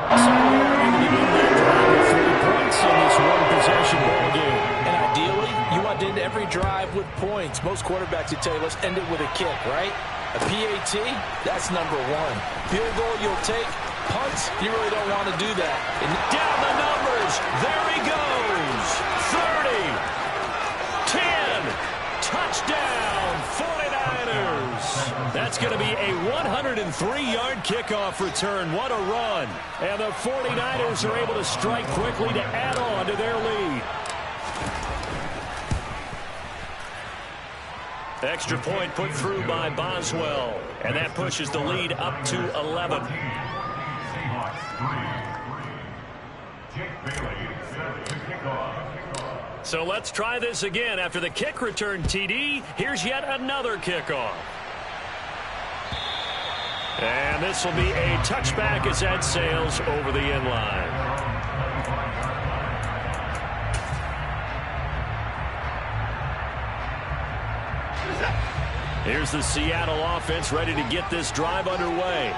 So we're able to get that drive with 3 points in this one-possession ball game. And ideally, you want to end every drive with points. Most quarterbacks would tell you, let's end it with a kick, right? A PAT, that's number 1. Field goal you'll take. Punts, you really don't want to do that. And down the numbers. There he goes. 30. 10. Touchdown, 49ers. That's going to be a 103-yard kickoff return. What a run. And the 49ers are able to strike quickly to add on to their lead. Extra point put through by Boswell. And that pushes the lead up to 11. So let's try this again. After the kick return TD, here's yet another kickoff. And this will be a touchback as that sails over the end line. Here's the Seattle offense ready to get this drive underway.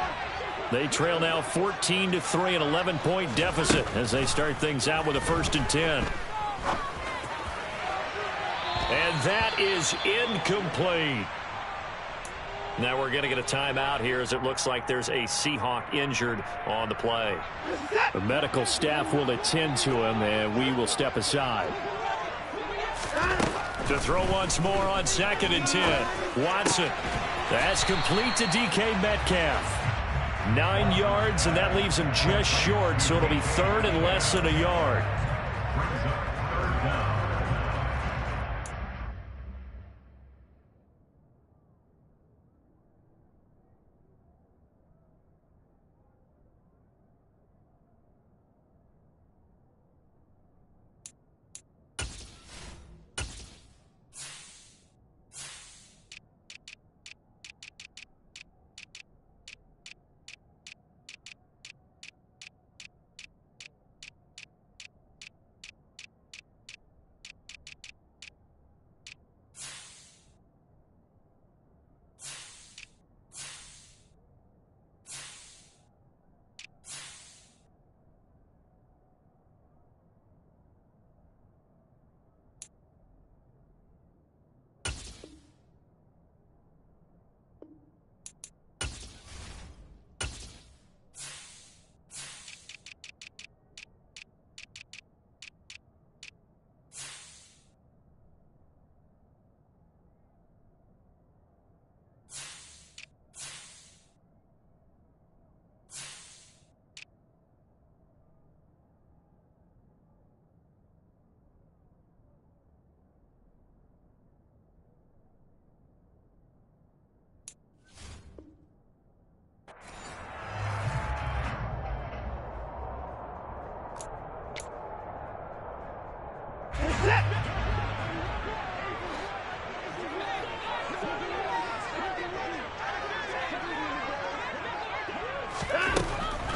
They trail now 14-3, an 11-point deficit as they start things out with a 1st and 10. And that is incomplete. Now we're going to get a timeout here as it looks like there's a Seahawk injured on the play. The medical staff will attend to him, and we will step aside. To throw once more on 2nd and 10. Watson. That's complete to DK Metcalf. 9 yards, and that leaves him just short, so it'll be 3rd and less than a yard.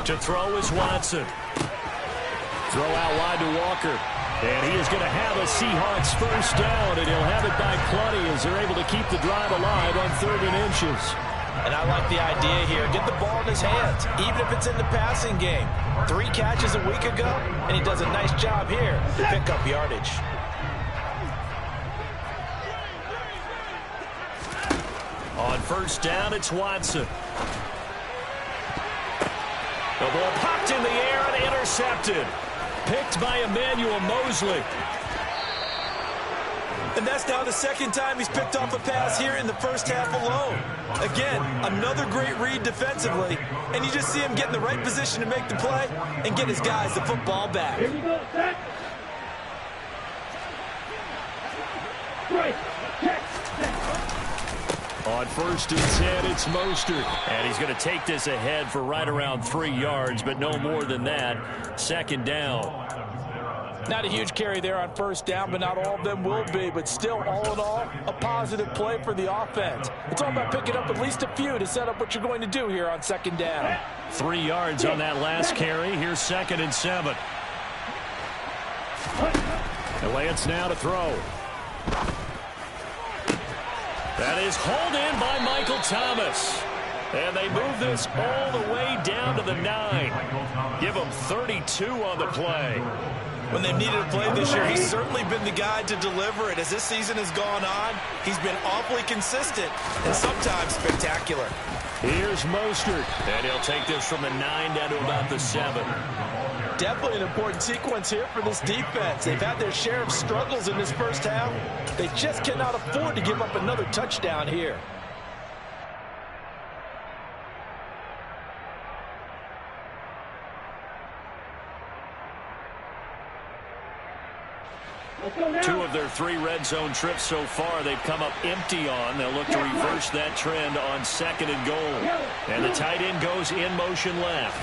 To throw is Watson. Throw out wide to Walker. And he is going to have a Seahawks first down, and he'll have it by plenty as they're able to keep the drive alive on 3rd and inches. And I like the idea here. Get the ball in his hands, even if it's in the passing game. 3 catches a week ago, and he does a nice job here to pick up yardage. On first down, it's Watson. The ball popped in the air and intercepted. Picked by Emmanuel Mosley. And that's now the 2nd time he's picked off a pass here in the first half alone. Again, another great read defensively. And you just see him get in the right position to make the play and get his guys the football back. Here we go, set. Right, check. On 1st and 10, it's Mostert. And he's going to take this ahead for right around 3 yards, but no more than that. 2nd down. Not a huge carry there on first down, but not all of them will be. But still, all in all, a positive play for the offense. It's all about picking up at least a few to set up what you're going to do here on 2nd down. 3 yards on that last carry. Here's 2nd and 7. And Lance now to throw. That is hauled in by Michael Thomas. And they move this all the way down to the 9. Give him 32 on the play. When they've needed a play this year, he's certainly been the guy to deliver it. As this season has gone on, he's been awfully consistent and sometimes spectacular. Here's Mostert. And he'll take this from the 9 down to about the 7. Definitely an important sequence here for this defense. They've had their share of struggles in this first half. They just cannot afford to give up another touchdown here. Two of their 3 red zone trips so far they've come up empty on. They'll look to reverse that trend on 2nd and goal. And the tight end goes in motion left.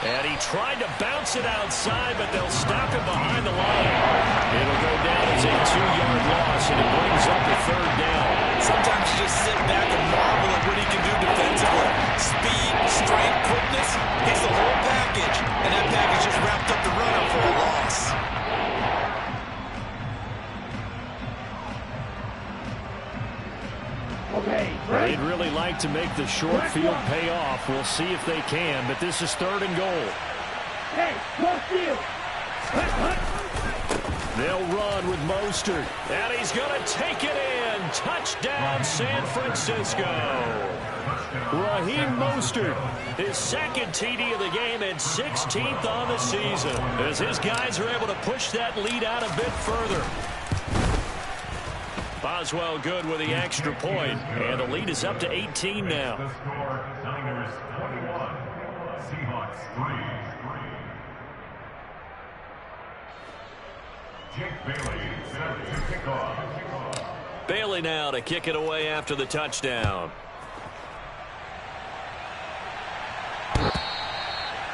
And he tried to bounce it outside, but they'll stop him behind the line. It'll go down as a 2-yard loss, and it brings up the 3rd down. Sometimes you just sit back and marvel at what he can do defensively. Speed, strength, quickness, it's the whole package. And that package just wrapped up the runner for a loss. They'd really like to make the short field pay off. We'll see if they can, but this is 3rd and goal. Hey, cross field. They'll run with Mostert, and he's going to take it in. Touchdown, San Francisco. Raheem Mostert, his 2nd TD of the game and 16th on the season, as his guys are able to push that lead out a bit further. Boswell good with the extra point, and the lead is up to 18 now. Bailey now to kick it away after the touchdown.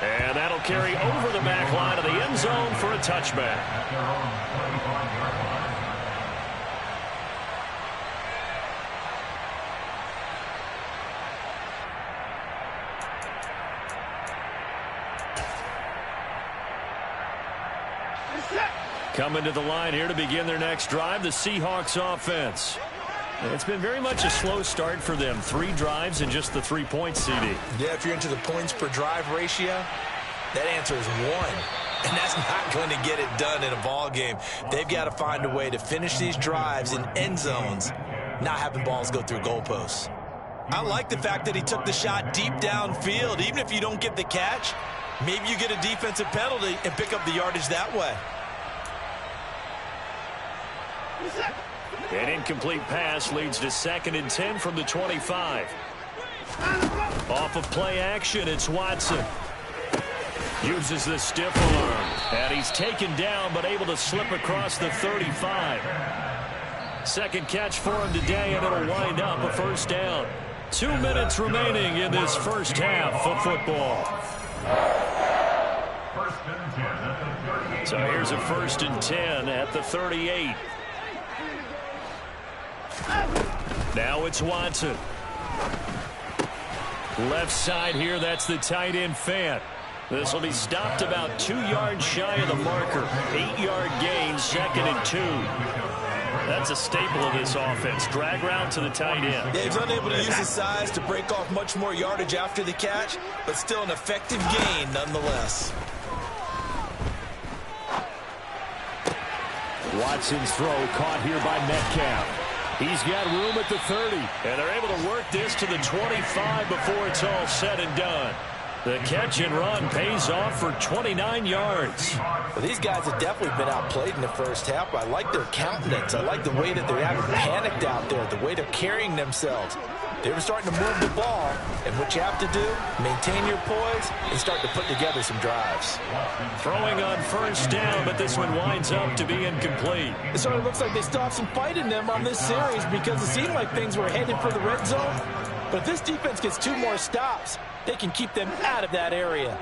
And that'll carry over the back line of the end zone for a touchback. Coming to the line here to begin their next drive, the Seahawks offense. It's been very much a slow start for them. 3 drives and just the 3 points, CD. Yeah, if you're into the points per drive ratio, that answer is 1. And that's not going to get it done in a ball game. They've got to find a way to finish these drives in end zones, not having balls go through goalposts. I like the fact that he took the shot deep downfield. Even if you don't get the catch, maybe you get a defensive penalty and pick up the yardage that way. An incomplete pass leads to 2nd and 10 from the 25. Off of play action, it's Watson. Uses the stiff arm. And he's taken down, but able to slip across the 35. 2nd catch for him today, and it'll wind up a first down. 2 minutes remaining in this first half of football. So here's a 1st and 10 at the 38. Now it's Watson. Left side here, that's the tight end Fant. This will be stopped about 2 yards shy of the marker. 8-yard gain, 2nd and 2. That's a staple of this offense. Drag route to the tight end. Yeah, he's unable to use his size to break off much more yardage after the catch, but still an effective gain nonetheless. Watson's throw caught here by Metcalf. He's got room at the 30, and they're able to work this to the 25 before it's all said and done. The catch and run pays off for 29 yards. Well, these guys have definitely been outplayed in the first half. I like their countenance. I like the way that they haven't panicked out there, the way they're carrying themselves. They were starting to move the ball, and what you have to do, maintain your poise and start to put together some drives. Throwing on first down, but this one winds up to be incomplete. It sort of looks like they still have some fight in them on this series because it seemed like things were headed for the red zone. But if this defense gets 2 more stops, they can keep them out of that area.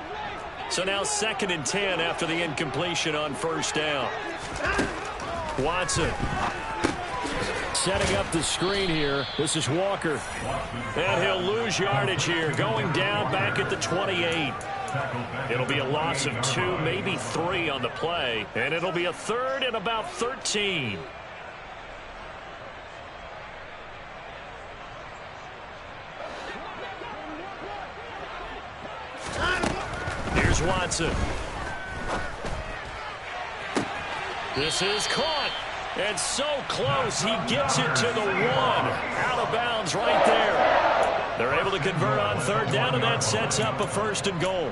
So now 2nd and 10 after the incompletion on first down. Watson setting up the screen here. This is Walker. And he'll lose yardage here, going down back at the 28. It'll be a loss of 2, maybe 3 on the play. And it'll be a 3rd and about 13. Here's Watson. This is caught. And so close, he gets it to the 1. Out of bounds right there. They're able to convert on 3rd down, and that sets up a 1st and goal.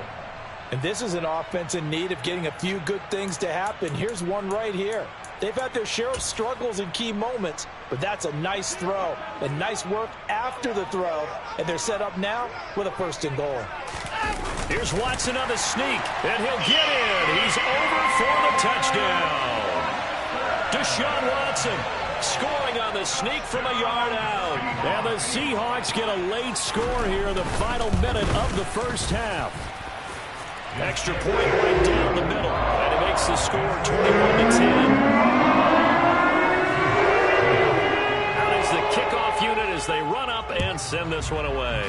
And this is an offense in need of getting a few good things to happen. Here's one right here. They've had their share of struggles in key moments, but that's a nice throw and nice work after the throw. And they're set up now with a 1st and goal. Here's Watson on the sneak, and he'll get in. He's over for the touchdown. Deshaun Watson scoring on the sneak from a yard out. And the Seahawks get a late score here in the final minute of the first half. Extra point right down the middle, and it makes the score 21-10. Out is the kickoff unit as they run up and send this one away.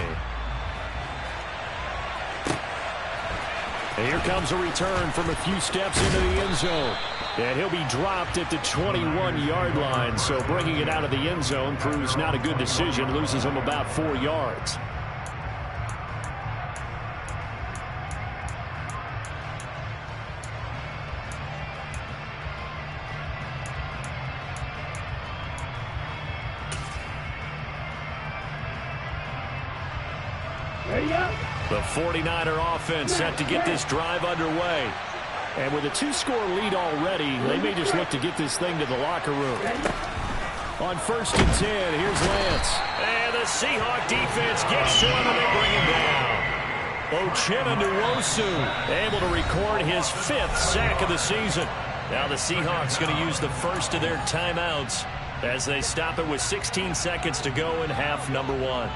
And here comes a return from a few steps into the end zone. And he'll be dropped at the 21-yard line, so bringing it out of the end zone proves not a good decision, loses him about 4 yards. The 49er offense set to get this drive underway. And with a 2-score lead already, they may just look to get this thing to the locker room. On 1st and 10, here's Lance. And the Seahawk defense gets to him and they bring him down. Uchenna Nwosu able to record his 5th sack of the season. Now the Seahawks going to use the first of their timeouts as they stop it with 16 seconds to go in half number 1.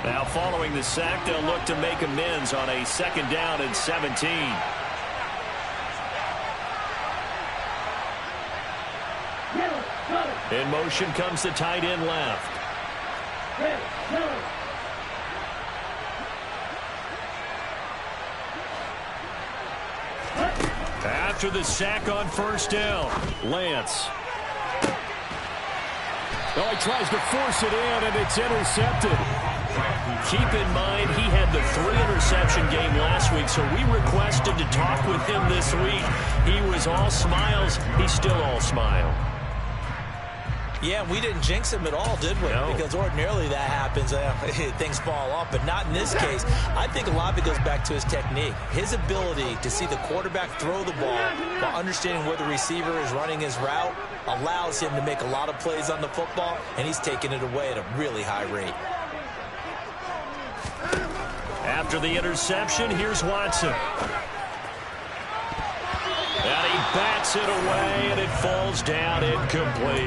Now following the sack, they'll look to make amends on a 2nd down and 17. In motion comes the tight end left. After the sack on 1st down, Lance. Oh, he tries to force it in, and it's intercepted. Keep in mind, he had the 3-interception game last week, so we requested to talk with him this week. He was all smiles. He's still all smile. Yeah, we didn't jinx him at all, did we? No. Because ordinarily that happens. Things fall off, but not in this case. I think a lot of it goes back to his technique. His ability to see the quarterback throw the ball while understanding where the receiver is running his route allows him to make a lot of plays on the football, and he's taking it away at a really high rate. After the interception, here's Watson. And he bats it away, and it falls down incomplete.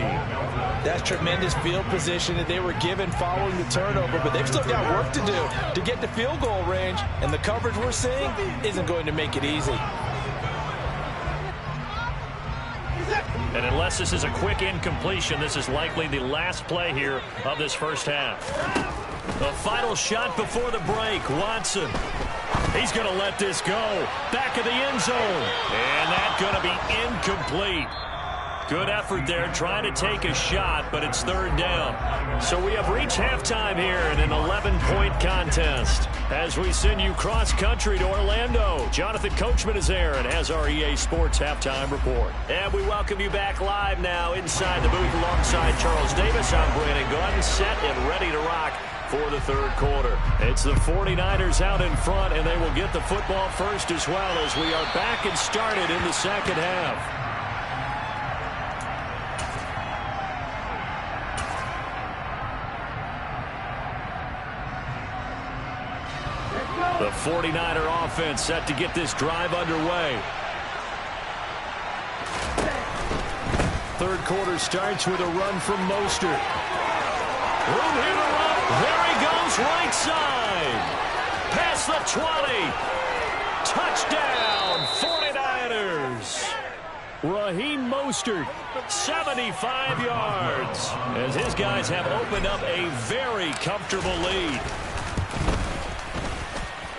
That's tremendous field position that they were given following the turnover, but they've still got work to do to get to field goal range, and the coverage we're seeing isn't going to make it easy. And unless this is a quick incompletion, this is likely the last play here of this first half. The final shot before the break. Watson. He's going to let this go. Back of the end zone. And that's going to be incomplete. Good effort there trying to take a shot, but it's third down. So we have reached halftime here in an 11-point contest. As we send you cross-country to Orlando, Jonathan Coachman is there and has our EA Sports halftime report. And we welcome you back live now inside the booth alongside Charles Davis. I'm Brandon Gunn, set and ready to rock for the third quarter. It's the 49ers out in front, and they will get the football first as well as we are back and started in the second half. The 49er offense set to get this drive underway. Third quarter starts with a run from Mostert. Room here to run. There he goes, right side. Past the 20. Touchdown, 49ers. Raheem Mostert, 75 yards. As his guys have opened up a very comfortable lead.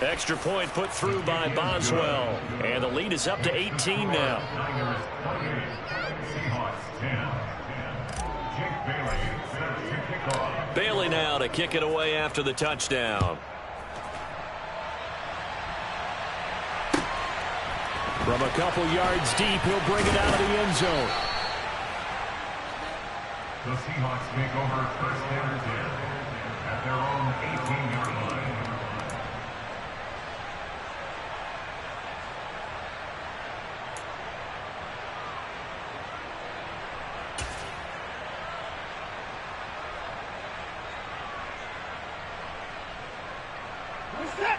Extra point put through by Boswell. And the lead is up to 18 now. Bailey now to kick it away after the touchdown. From a couple yards deep, he'll bring it out of the end zone. The Seahawks make over first down 10 at their own 18-yard line.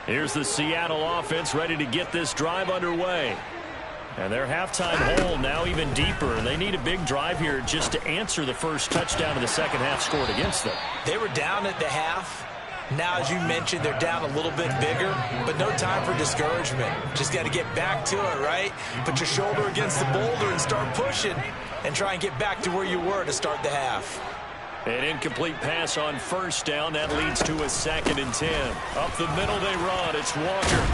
Here's the Seattle offense ready to get this drive underway. And their halftime hole now even deeper. And they need a big drive here just to answer the first touchdown of the second half scored against them. They were down at the half. Now, as you mentioned, they're down a little bit bigger, but no time for discouragement. Just got to get back to it, right? Put your shoulder against the boulder and start pushing and try and get back to where you were to start the half. An incomplete pass on first down. That leads to a 2nd and 10. Up the middle they run. It's Walker.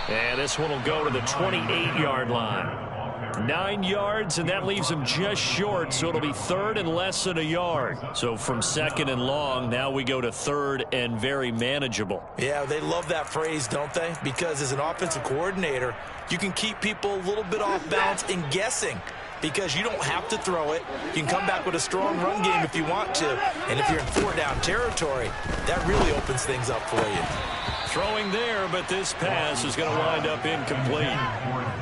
And this one will go to the 28-yard line. 9 yards, and that leaves him just short, so it'll be third and less than a yard. So from second and long, now we go to third and very manageable. Yeah, they love that phrase, don't they? Because as an offensive coordinator, you can keep people a little bit off balance and guessing. Because you don't have to throw it. You can come back with a strong run game if you want to. And if you're in 4-down territory, that really opens things up for you. Throwing there, but this pass is going to wind up incomplete.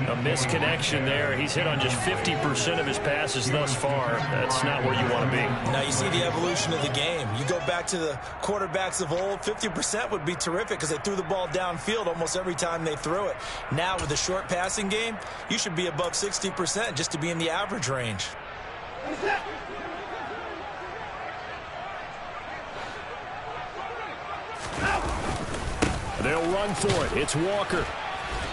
A misconnection there. He's hit on just 50% of his passes thus far. That's not where you want to be. Now you see the evolution of the game. You go back to the quarterbacks of old, 50% would be terrific because they threw the ball downfield almost every time they threw it. Now with the short passing game, you should be above 60% just to be in the average range. They'll run for it. It's Walker.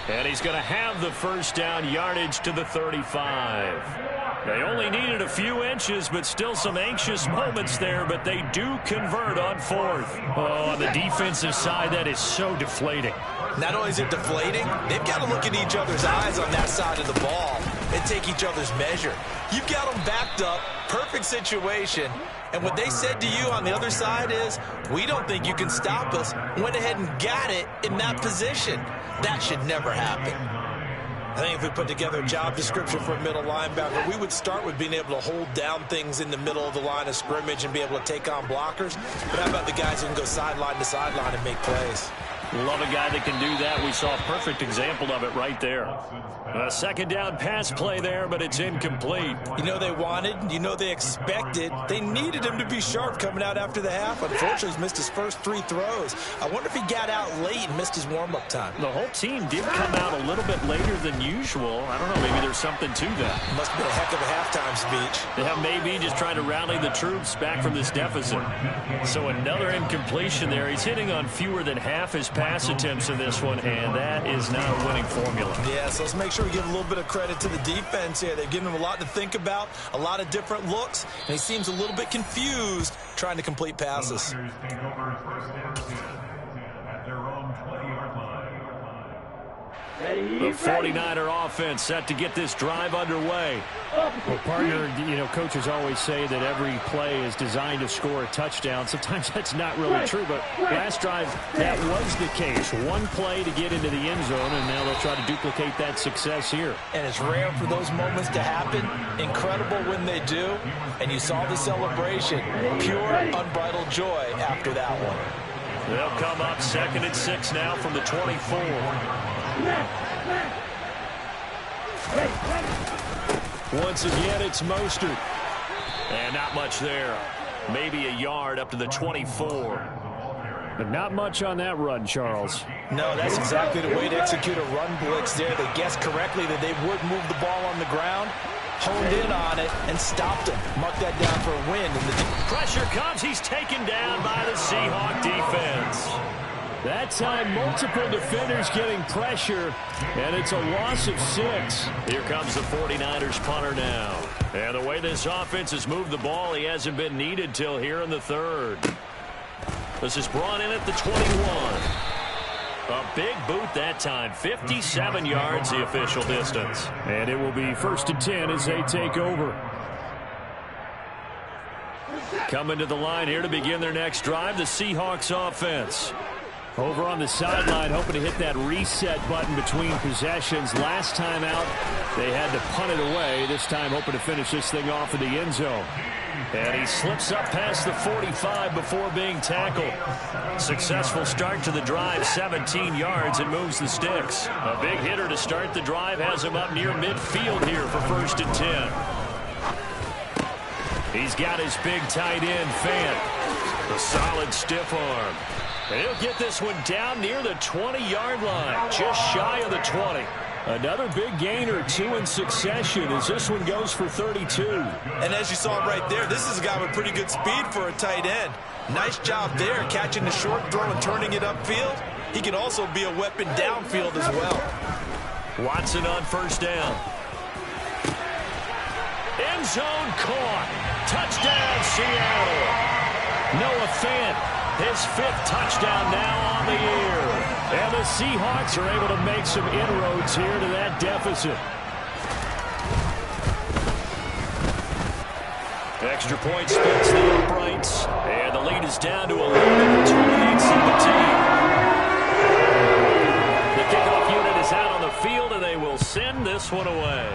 And he's going to have the first down, yardage to the 35. They only needed a few inches, but still some anxious moments there, but they do convert on fourth. Oh, on the defensive side, that is so deflating. Not only is it deflating, they've got to look in each other's eyes on that side of the ball and take each other's measure. You've got them backed up, perfect situation, and what they said to you on the other side is, we don't think you can stop us. Went ahead and got it in that position. That should never happen. I think if we put together a job description for a middle linebacker, we would start with being able to hold down things in the middle of the line of scrimmage and be able to take on blockers. But how about the guys who can go sideline to sideline and make plays? Love a guy that can do that. We saw a perfect example of it right there. A second down pass play there, but it's incomplete. You know they wanted, you know they expected. They needed him to be sharp coming out after the half. Unfortunately, he's missed his first 3 throws. I wonder if he got out late and missed his warm-up time. The whole team did come out a little bit later than usual. I don't know, maybe there's something to that. Must have been a heck of a halftime speech. Yeah, maybe just trying to rally the troops back from this deficit. So another incompletion there. He's hitting on fewer than half his pass attempts in this one, and that is not a winning formula. Yeah, so let's make sure we give a little bit of credit to the defense here. They've given him a lot to think about, a lot of different looks, and he seems a little bit confused trying to complete passes. Take over first and 10 at their own 20-yard line. The 49er offense set to get this drive underway. Well, partner, coaches always say that every play is designed to score a touchdown. Sometimes that's not really true, but last drive, that was the case. One play to get into the end zone, and now they'll try to duplicate that success here. And it's rare for those moments to happen. Incredible when they do. And you saw the celebration. Pure, unbridled joy after that one. They'll come up 2nd and 6 now from the 24. Once again, it's Mostert. And not much there. Maybe a yard up to the 24. But not much on that run, Charles. No, that's exactly the way to execute a run blitz there. They guessed correctly that they would move the ball on the ground, honed in on it, and stopped him. Mark that down for a win. Pressure comes. He's taken down by the Seahawk defense. That time, multiple defenders getting pressure, and it's a loss of 6. Here comes the 49ers punter now. And the way this offense has moved the ball, he hasn't been needed till here in the 3rd. This is brought in at the 21. A big boot that time. 57 yards the official distance. And it will be 1st and 10 as they take over. Coming to the line here to begin their next drive, the Seahawks offense. Over on the sideline, hoping to hit that reset button between possessions. Last time out, they had to punt it away. This time, hoping to finish this thing off in the end zone. And he slips up past the 45 before being tackled. Successful start to the drive, 17 yards, and moves the sticks. A big hitter to start the drive has him up near midfield here for 1st and 10. He's got his big tight end, Fant. A solid stiff arm. And he'll get this one down near the 20-yard line, just shy of the 20. Another big gainer, 2 in succession, as this one goes for 32. And as you saw right there, this is a guy with pretty good speed for a tight end. Nice job there, catching the short throw and turning it upfield. He can also be a weapon downfield as well. Watson on 1st down. End zone caught. Touchdown, Seattle. Noah Fant. His 5th touchdown now on the year. And the Seahawks are able to make some inroads here to that deficit. Extra point splits the uprights. And the lead is down to 11 and terminates the team. The kickoff unit is out on the field, and they will send this one away.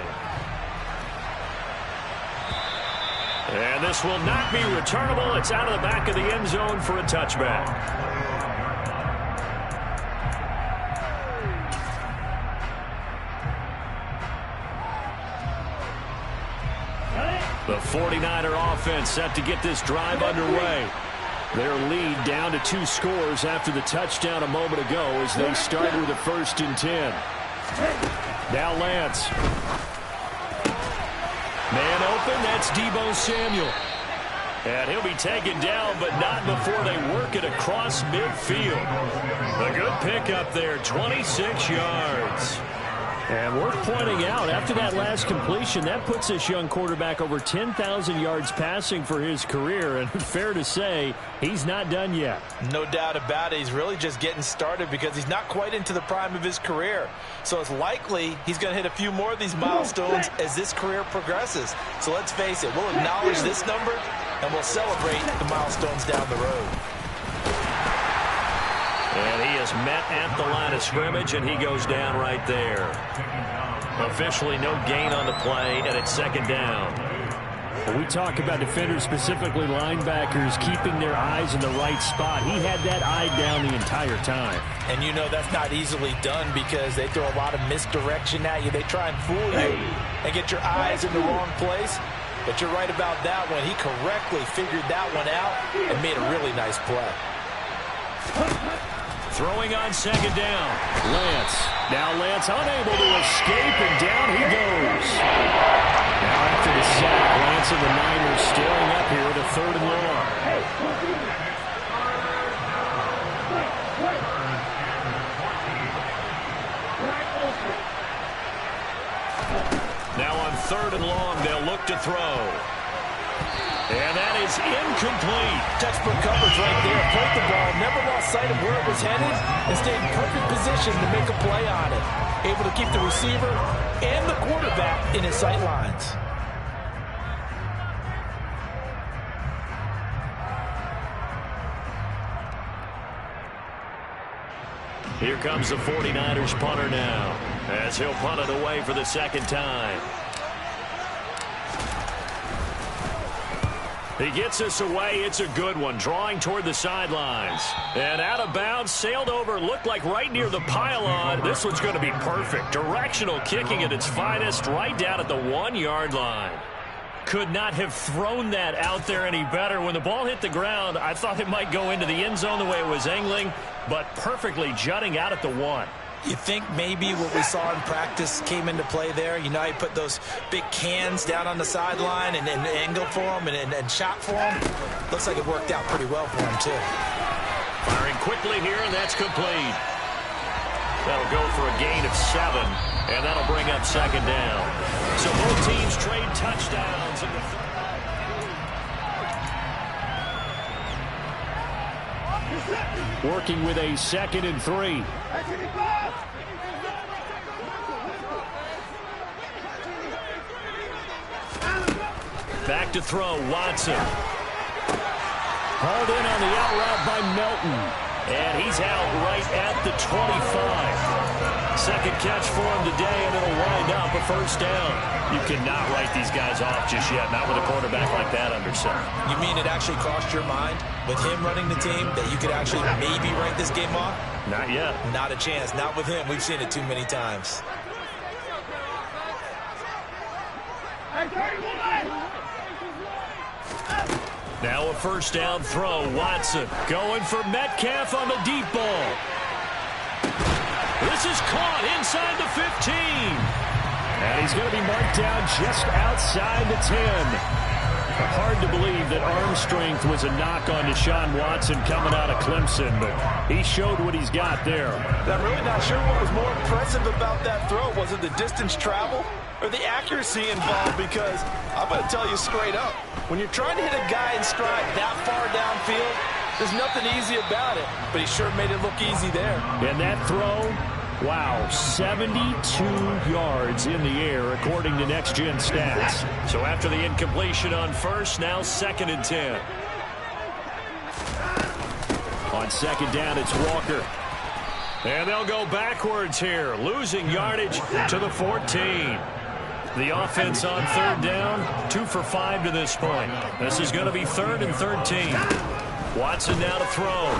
And this will not be returnable. It's out of the back of the end zone for a touchback. The 49er offense set to get this drive underway. Their lead down to 2 scores after the touchdown a moment ago as they start with a 1st and 10. Now Lance. Man open, that's Deebo Samuel. And he'll be taken down, but not before they work it across midfield. A good pickup there, 26 yards. And worth pointing out, after that last completion, that puts this young quarterback over 10,000 yards passing for his career. And fair to say, he's not done yet. No doubt about it. He's really just getting started because he's not quite into the prime of his career. So it's likely he's going to hit a few more of these milestones as this career progresses. So let's face it, we'll acknowledge this number and we'll celebrate the milestones down the road. And he is met at the line of scrimmage, and he goes down right there. Officially no gain on the play, and it's 2nd down. When we talk about defenders, specifically linebackers, keeping their eyes in the right spot, he had that eye down the entire time. And you know that's not easily done because they throw a lot of misdirection at you. They try and fool you and get your eyes in the wrong place. But you're right about that one. He correctly figured that one out and made a really nice play. Throwing on 2nd down. Lance. Now Lance unable to escape, and down he goes. Now after the sack, Lance and the Niners staring up here at a 3rd and long. 3rd and long. They'll look to throw. And that is incomplete. Textbook coverage right there. Played the ball, never lost sight of where it was headed, and stayed in perfect position to make a play on it. Able to keep the receiver and the quarterback in his sight lines. Here comes the 49ers punter now, as he'll punt it away for the 2nd time. He gets us away. It's a good one, drawing toward the sidelines. And out of bounds, sailed over, looked like right near the pylon. This one's going to be perfect. Directional kicking at its finest, right down at the 1-yard line. Could not have thrown that out there any better. When the ball hit the ground, I thought it might go into the end zone the way it was angling, but perfectly jutting out at the 1. You think maybe what we saw in practice came into play there? You know, he put those big cans down on the sideline and angled for him and shot for him. Looks like it worked out pretty well for him, too. Firing quickly here, and that's complete. That'll go for a gain of 7, and that'll bring up 2nd down. So both teams trade touchdowns in the working with a 2nd and 3. Back to throw, Watson. Hauled in on the out route by Melton. And he's out right at the 25. 2nd catch for him today, and it'll wind up a 1st down. You cannot write these guys off just yet, not with a quarterback like that under center. You mean it actually crossed your mind with him running the team that you could actually maybe write this game off? Not yet. Not a chance. Not with him. We've seen it too many times. Now a 1st down throw. Watson going for Metcalf on the deep ball. This is caught inside the 15. And he's going to be marked down just outside the 10. Hard to believe that arm strength was a knock on Deshaun Watson coming out of Clemson, but he showed what he's got there. I'm really not sure what was more impressive about that throw. Was it the distance travel or the accuracy involved? Because I'm going to tell you straight up, when you're trying to hit a guy in stride that far downfield, there's nothing easy about it, but he sure made it look easy there. And that throw, wow, 72 yards in the air, according to Next Gen Stats. So after the incompletion on 1st, now 2nd and 10. On 2nd down, it's Walker. And they'll go backwards here, losing yardage to the 14. The offense on 3rd down, 2 for 5 to this point. This is going to be 3rd and 13. Watson now to throw.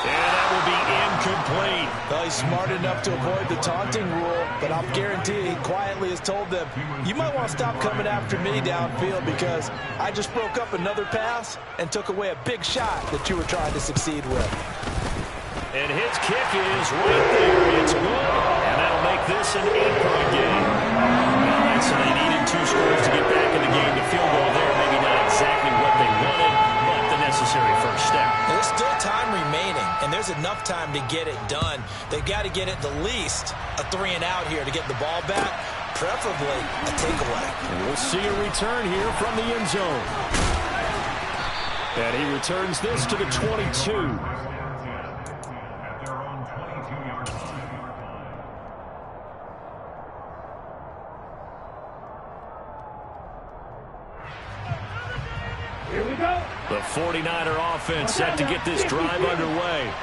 And that will be incomplete. Well, he's smart enough to avoid the taunting rule, but I'll guarantee he quietly has told them, you might want to stop coming after me downfield because I just broke up another pass and took away a big shot that you were trying to succeed with. And his kick is right there. It's good. And that'll make this an 8-point game. Well, so they needed 2 scores to get back in the game. The field goal there, maybe not exactly what they wanted, but the necessary 1st step. There's still time remaining, and there's enough time to get it done. They've got to get at the least a 3-and-out here to get the ball back, preferably a takeaway. And we'll see a return here from the end zone. And he returns this to the 22. The 49er offense set to get this drive underway.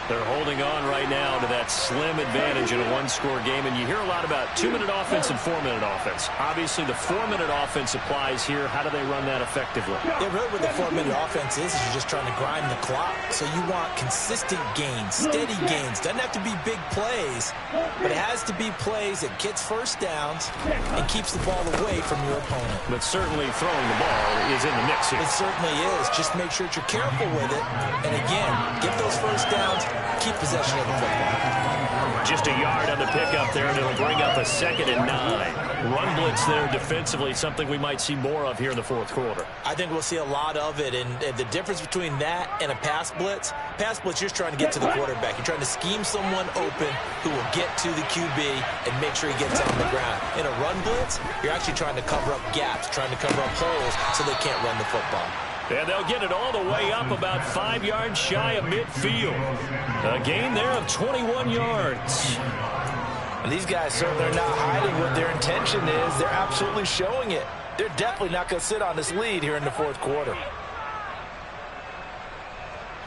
They're holding on right now to that slim advantage in a 1-score game. And you hear a lot about 2-minute offense and 4-minute offense. Obviously, the 4-minute offense applies here. How do they run that effectively? Yeah, really what the 4-minute offense is you're just trying to grind the clock. So you want consistent gains, steady gains. Doesn't have to be big plays, but it has to be plays that gets 1st downs and keeps the ball away from your opponent. But certainly throwing the ball is in the mix here. It certainly is. Just make sure that you're careful with it. And again, get those 1st downs, keep possession of the football. Just a yard on the pickup there, and it'll bring up a 2nd and 9. Run blitz there defensively, something we might see more of here in the fourth quarter. I think we'll see a lot of it, and the difference between that and a pass blitz, you're just trying to get to the quarterback. You're trying to scheme someone open who will get to the QB and make sure he gets on the ground. In a run blitz, you're actually trying to cover up gaps, trying to cover up holes so they can't run the football. And they'll get it all the way up about 5 yards shy of midfield. A gain there of 21 yards. And these guys certainly are not hiding what their intention is. They're absolutely showing it. They're definitely not going to sit on this lead here in the fourth quarter.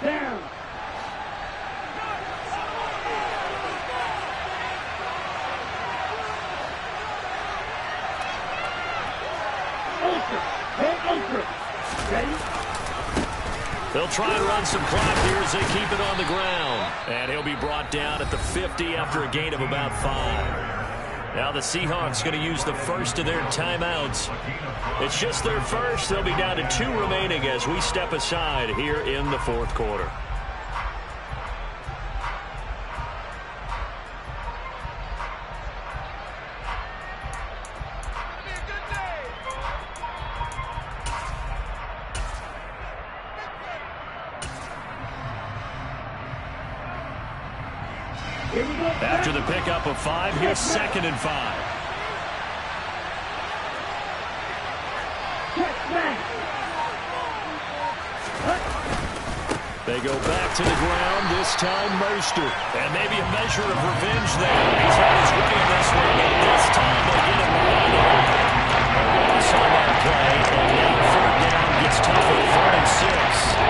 Down. Ultra. Hey, ultra. Ready? They'll try and run some clock here as they keep it on the ground. And he'll be brought down at the 50 after a gain of about 5. Now the Seahawks going to use the first of their timeouts. It's just their first. They'll be down to 2 remaining as we step aside here in the fourth quarter. After the pickup of 5, here's 2nd and 5. They go back to the ground, this time Mercer. And maybe a measure of revenge there. He's had his way in this one, but this time they get him wide open. A loss on that play, and now 3rd down gets tougher, 3rd and 6.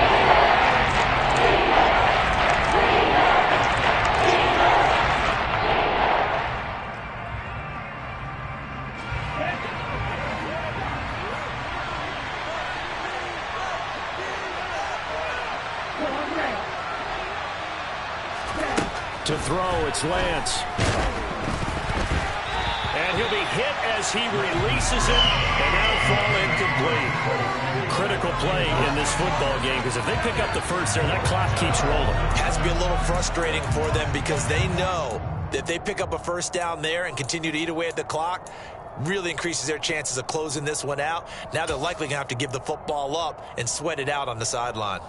To throw, it's Lance. And he'll be hit as he releases it, and that'll fall incomplete. Critical play in this football game, because if they pick up the first there, that clock keeps rolling. Has to be a little frustrating for them because they know that if they pick up a first down there and continue to eat away at the clock, really increases their chances of closing this one out. Now they're likely going to have to give the football up and sweat it out on the sideline.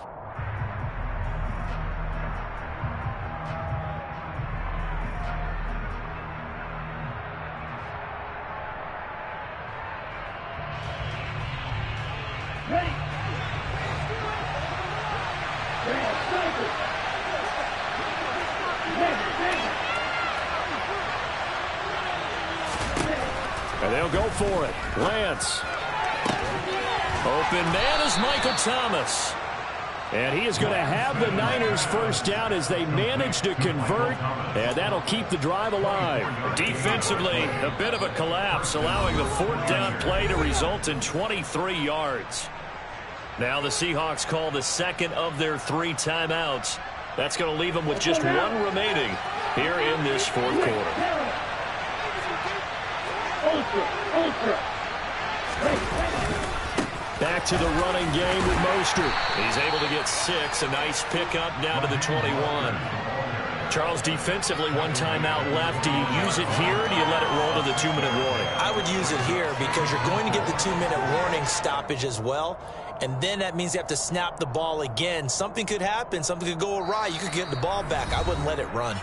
And they'll go for it. Lance. Open man is Michael Thomas. And he is going to have the Niners first down as they manage to convert. And that'll keep the drive alive. Defensively, a bit of a collapse, allowing the 4th down play to result in 23 yards. Now the Seahawks call the 2nd of their 3 timeouts. That's going to leave them with just 1 remaining here in this fourth quarter. Back to the running game with Mostert. He's able to get 6. A nice pickup down to the 21. Charles, defensively, 1 timeout left. Do you use it here, or do you let it roll to the 2-minute warning? I would use it here because you're going to get the 2-minute warning stoppage as well. And then that means you have to snap the ball again. Something could happen. Something could go awry. You could get the ball back. I wouldn't let it run.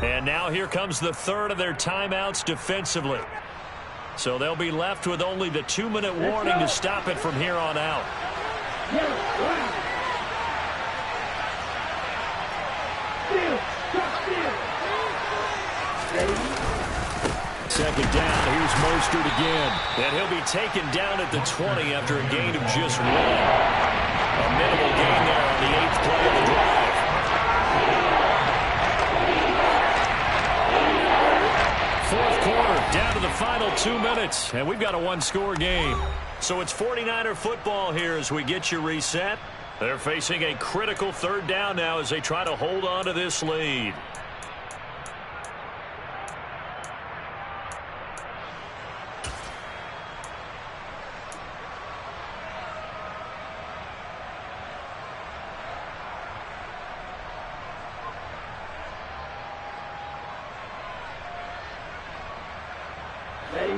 And now here comes the 3rd of their timeouts defensively. So they'll be left with only the 2-minute warning to stop it from here on out. 2nd down, here's Mostert again. And he'll be taken down at the 20 after a gain of just 1. A minimal gain there on the 8th play of the drive. Fourth quarter, down to the final 2 minutes, and we've got a 1-score game. So it's 49er football here as we get you reset. They're facing a critical 3rd down now as they try to hold on to this lead.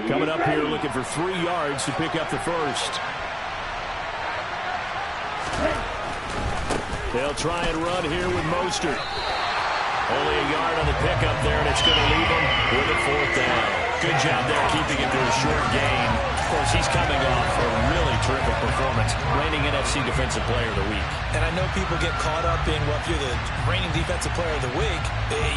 Coming up here looking for 3 yards to pick up the first. They'll try and run here with Mostert. Only a yard on the pickup there, and it's going to leave him with a 4th down. Good job there keeping him to a short gain. Of course, he's coming off a really terrific performance, reigning NFC Defensive Player of the Week. And I know people get caught up in, well, if you're the reigning Defensive Player of the Week,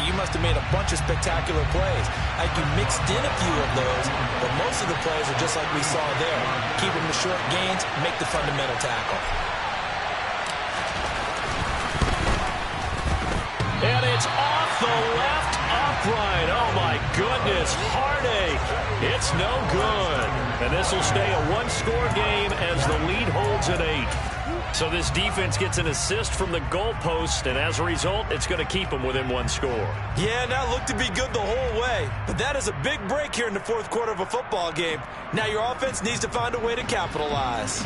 you must have made a bunch of spectacular plays. Like you mixed in a few of those, but most of the plays are just like we saw there. Keep them to short gains, make the fundamental tackle. And it's off the left upright. Oh, my goodness. Heartache. It's no good. And this will stay a 1-score game as the lead holds at 8. So this defense gets an assist from the goalpost, and as a result, it's going to keep them within 1 score. Yeah, that looked to be good the whole way. But that is a big break here in the 4th quarter of a football game. Now your offense needs to find a way to capitalize.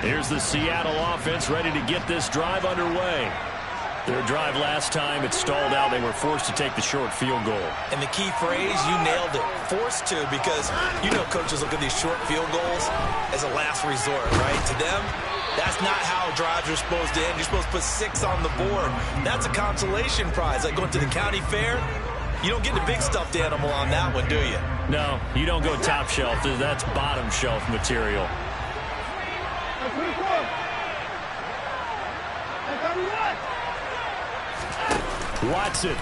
Here's the Seattle offense ready to get this drive underway. Their drive last time, it stalled out. They were forced to take the short field goal. And the key phrase, you nailed it. Forced to, because you know coaches look at these short field goals as a last resort, right? To them, that's not how drives are supposed to end. You're supposed to put 6 on the board. That's a consolation prize. Like going to the county fair, you don't get the big stuffed animal on that one, do you? No, you don't go top shelf. That's bottom shelf material. Watson.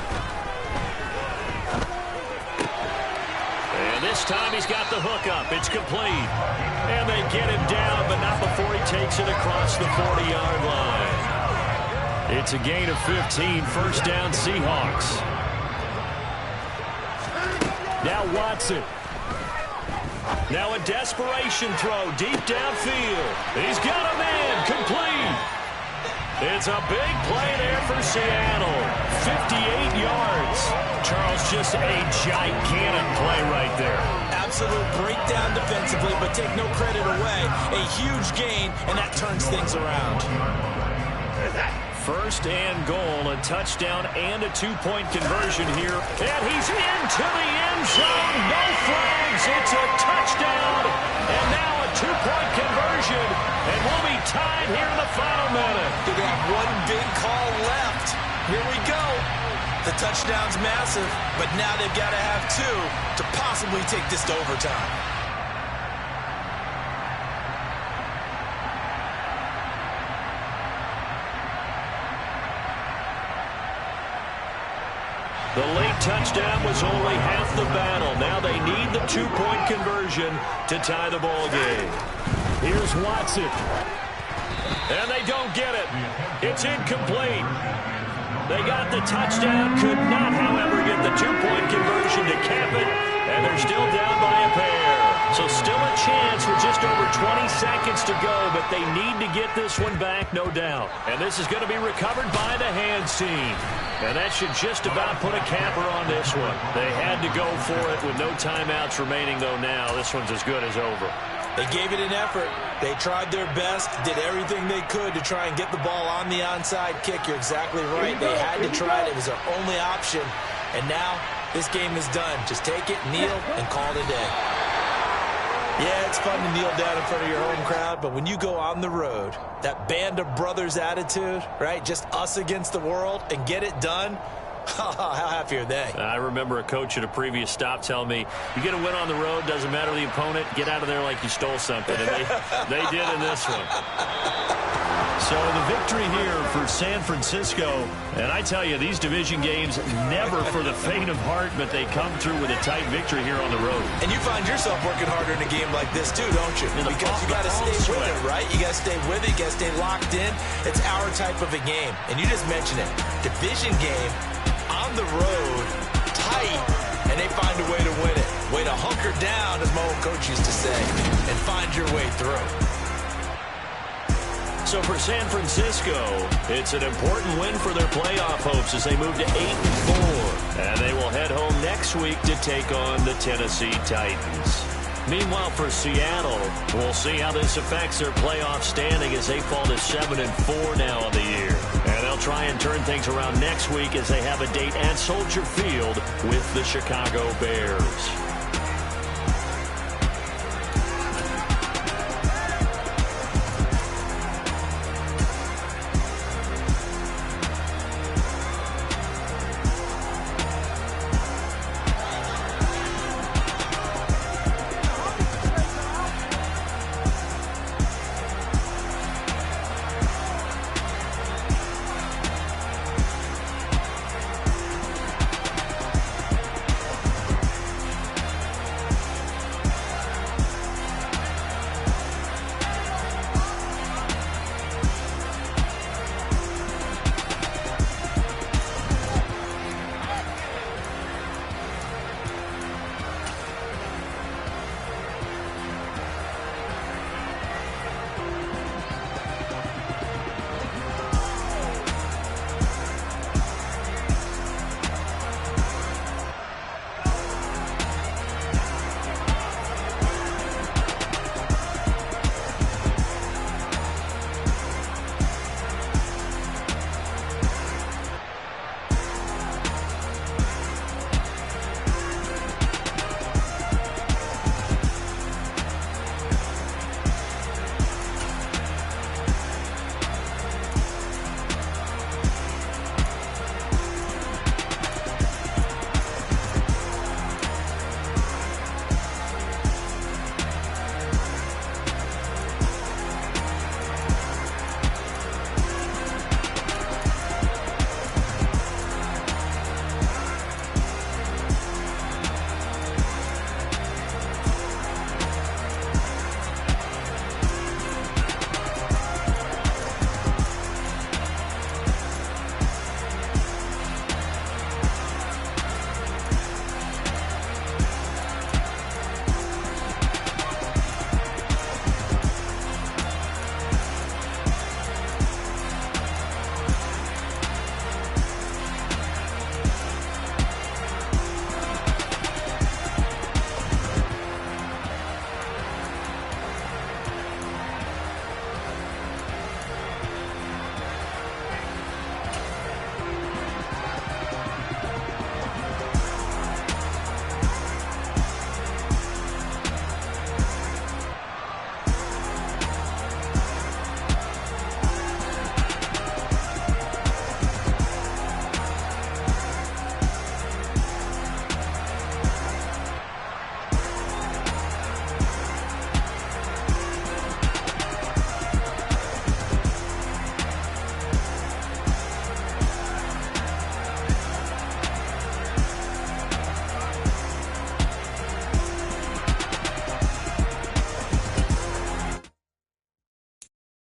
And this time he's got the hook up. It's complete. And they get him down, but not before he takes it across the 40-yard line. It's a gain of 15. First down, Seahawks. Now Watson. Now a desperation throw deep downfield. He's got a man. Complete. It's a big play there for Seattle. 58 yards. Charles, just a gigantic play right there. Absolute breakdown defensively, but take no credit away. A huge gain, and that turns things around. First and goal, a touchdown and a 2-point conversion here. And he's into the end zone. No flags. It's a touchdown. And now a 2-point conversion. And we'll be tied here in the final minute. They got one big call left. Here we go. The touchdown's massive, but now they've got to have 2 to possibly take this to overtime. The late touchdown was only half the battle. Now they need the 2-point conversion to tie the ball game. Here's Watson. And they don't get it. It's incomplete. They got the touchdown, could not, however, get the 2-point conversion to cap it, and they're still down by a pair. So still a chance with just over 20 seconds to go, but they need to get this one back, no doubt. And this is going to be recovered by the hands team. And that should just about put a capper on this one. They had to go for it with no timeouts remaining, though now. This one's as good as over. They gave it an effort. They tried their best, did everything they could to try and get the ball on the onside kick. You're exactly right. They had to try it. It was their only option. And now this game is done. Just take it, kneel, and call it a day. Yeah, it's fun to kneel down in front of your home crowd, but when you go on the road, that band of brothers attitude, right, just us against the world, and get it done, how happy are they? I remember a coach at a previous stop telling me, you get a win on the road, doesn't matter the opponent, get out of there like you stole something. And they did in this one. So the victory here for San Francisco. And I tell you, these division games, never for the faint of heart, but they come through with a tight victory here on the road. And you find yourself working harder in a game like this too, don't you? Because you got to stay with it, right? You got to stay with it. You got to stay locked in. It's our type of a game. And you just mentioned it. Division game on the road, tight, and they find a way to win it. Way to hunker down, as my old coach used to say, and find your way through. So for San Francisco, it's an important win for their playoff hopes as they move to 8-4. And they will head home next week to take on the Tennessee Titans. Meanwhile, for Seattle, we'll see how this affects their playoff standing as they fall to 7-4 now on the year. And they'll try and turn things around next week as they have a date at Soldier Field with the Chicago Bears.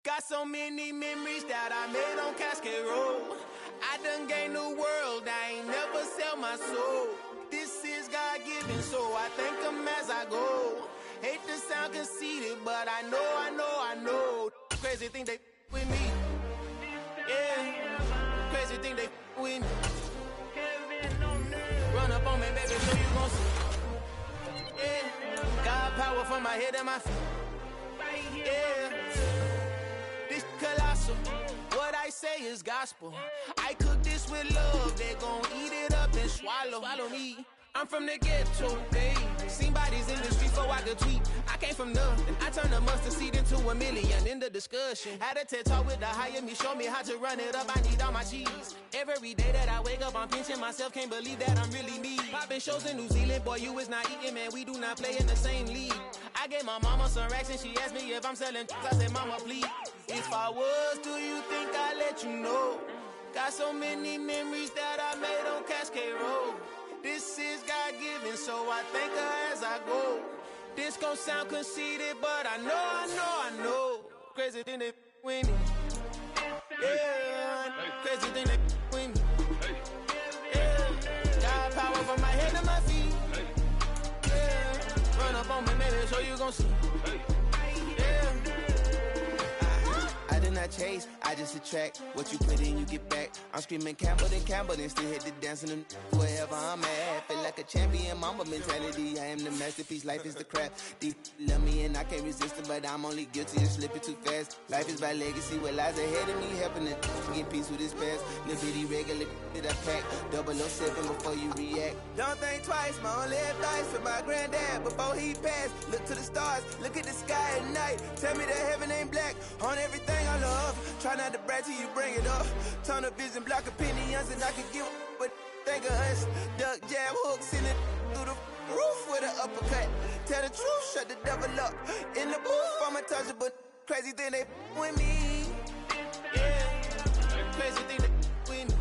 Got so many memories that I made on Cascade Road. I done gained the world, I ain't never sell my soul. This is God-given, so I thank him as I go. Hate to sound conceited, but I know. Crazy thing they with me. Yeah, crazy thing they with me. Run up on me, baby, so you gon' see. Yeah, God power from my head and my feet. Yeah. This colossal, what I say is gospel. I cook this with love, they gon' eat it up and swallow me. I'm from the ghetto, babe. Seen bodies in the streets so I could tweet. I came from nothing, I turned a mustard seed into a million in the discussion. Had a TED talk with the higher me, show me how to run it up, I need all my cheese. Every day that I wake up, I'm pinching myself, can't believe that I'm really me. Popping shows in New Zealand, boy, you is not eating, man, we do not play in the same league. I gave my mama some racks and she asked me if I'm selling, I said, mama, please. If I was, do you think I'd let you know? Got so many memories that I made on Cascade Road. This is God-given, so I thank her as I go. This gon' sound conceited, but I know. Crazy thing they with me. Yeah, crazy thing they with me. Yeah, got power from my head to my feet. Yeah, run up on me, maybe, so you gon' see. Yeah, I did not chase, I just attract what you put in, you get back. I'm screaming Campbell, then still hit the dancing and wherever I'm at. Feel like a champion, mama mentality. I am the masterpiece, life is the crap. Deep love me and I can't resist it, but I'm only guilty of slipping too fast. Life is by legacy, what lies ahead of me, helping to get peace with this past. Little bitty regular that I pack, 007 before you react. Don't think twice, my only advice for my granddad before he passed. Look to the stars, look at the sky at night. Tell me that heaven ain't black on everything I love. Try not to brag till you bring it up. Tunnel vision, block opinions, and I can give but think of us. Duck, jab, hooks in it through the roof with an uppercut. Tell the truth, shut the devil up. In the booth, I'm untouchable. Crazy thing they with me. Yeah, crazy thing they with me.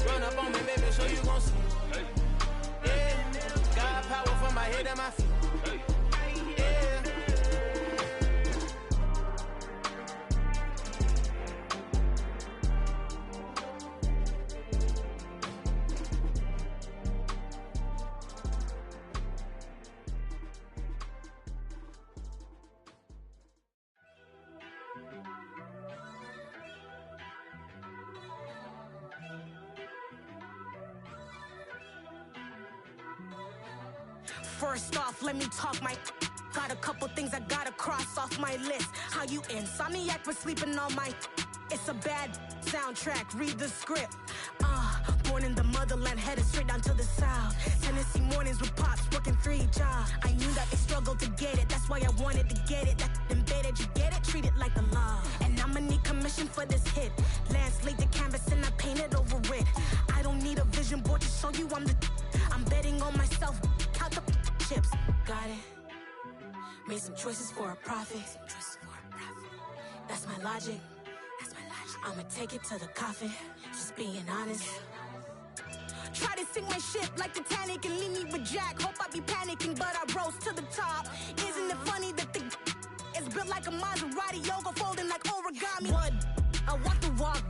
Run up on me, baby, so you gon' see. Yeah, got power from my head and my feet. Yeah. First off, let me talk my got a couple things I gotta cross off my list. How you insomniac for sleeping on my it's a bad soundtrack, read the script. Born in the motherland, headed straight down to the south. Tennessee mornings with pops, working 3 jobs. I knew that they struggled to get it, that's why I wanted to get it. That embedded, you get it, treat it like a law. And I'ma need commission for this hit. Lance laid the canvas and I painted over it. I don't need a vision board to show you I'm betting on myself, count the chips. Got it. Made some choices for a profit. That's my logic. I'ma take it to the coffin, just being honest. Try to sink my ship like Titanic and leave me with Jack. Hope I be panicking, but I rose to the top. Isn't it funny that the is built like a Maserati, yoga folding like origami? What? I walk the walk,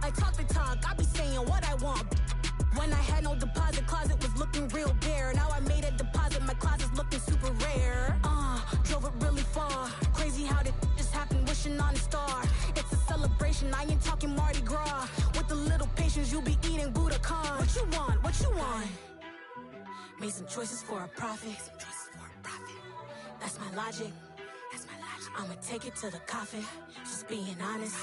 I talk the talk, I be saying what I want. When I had no deposit, closet was looking real bare. Now I made a deposit, my closet's looking super rare. Drove it really far. Crazy how that just happened, wishing on a star. It's a celebration, I ain't talking Mardi Gras. With a little patience, you'll be eating Budokan. What you want? What you want? Made some choices for a profit. That's my logic. I'ma take it to the coffin, just being honest.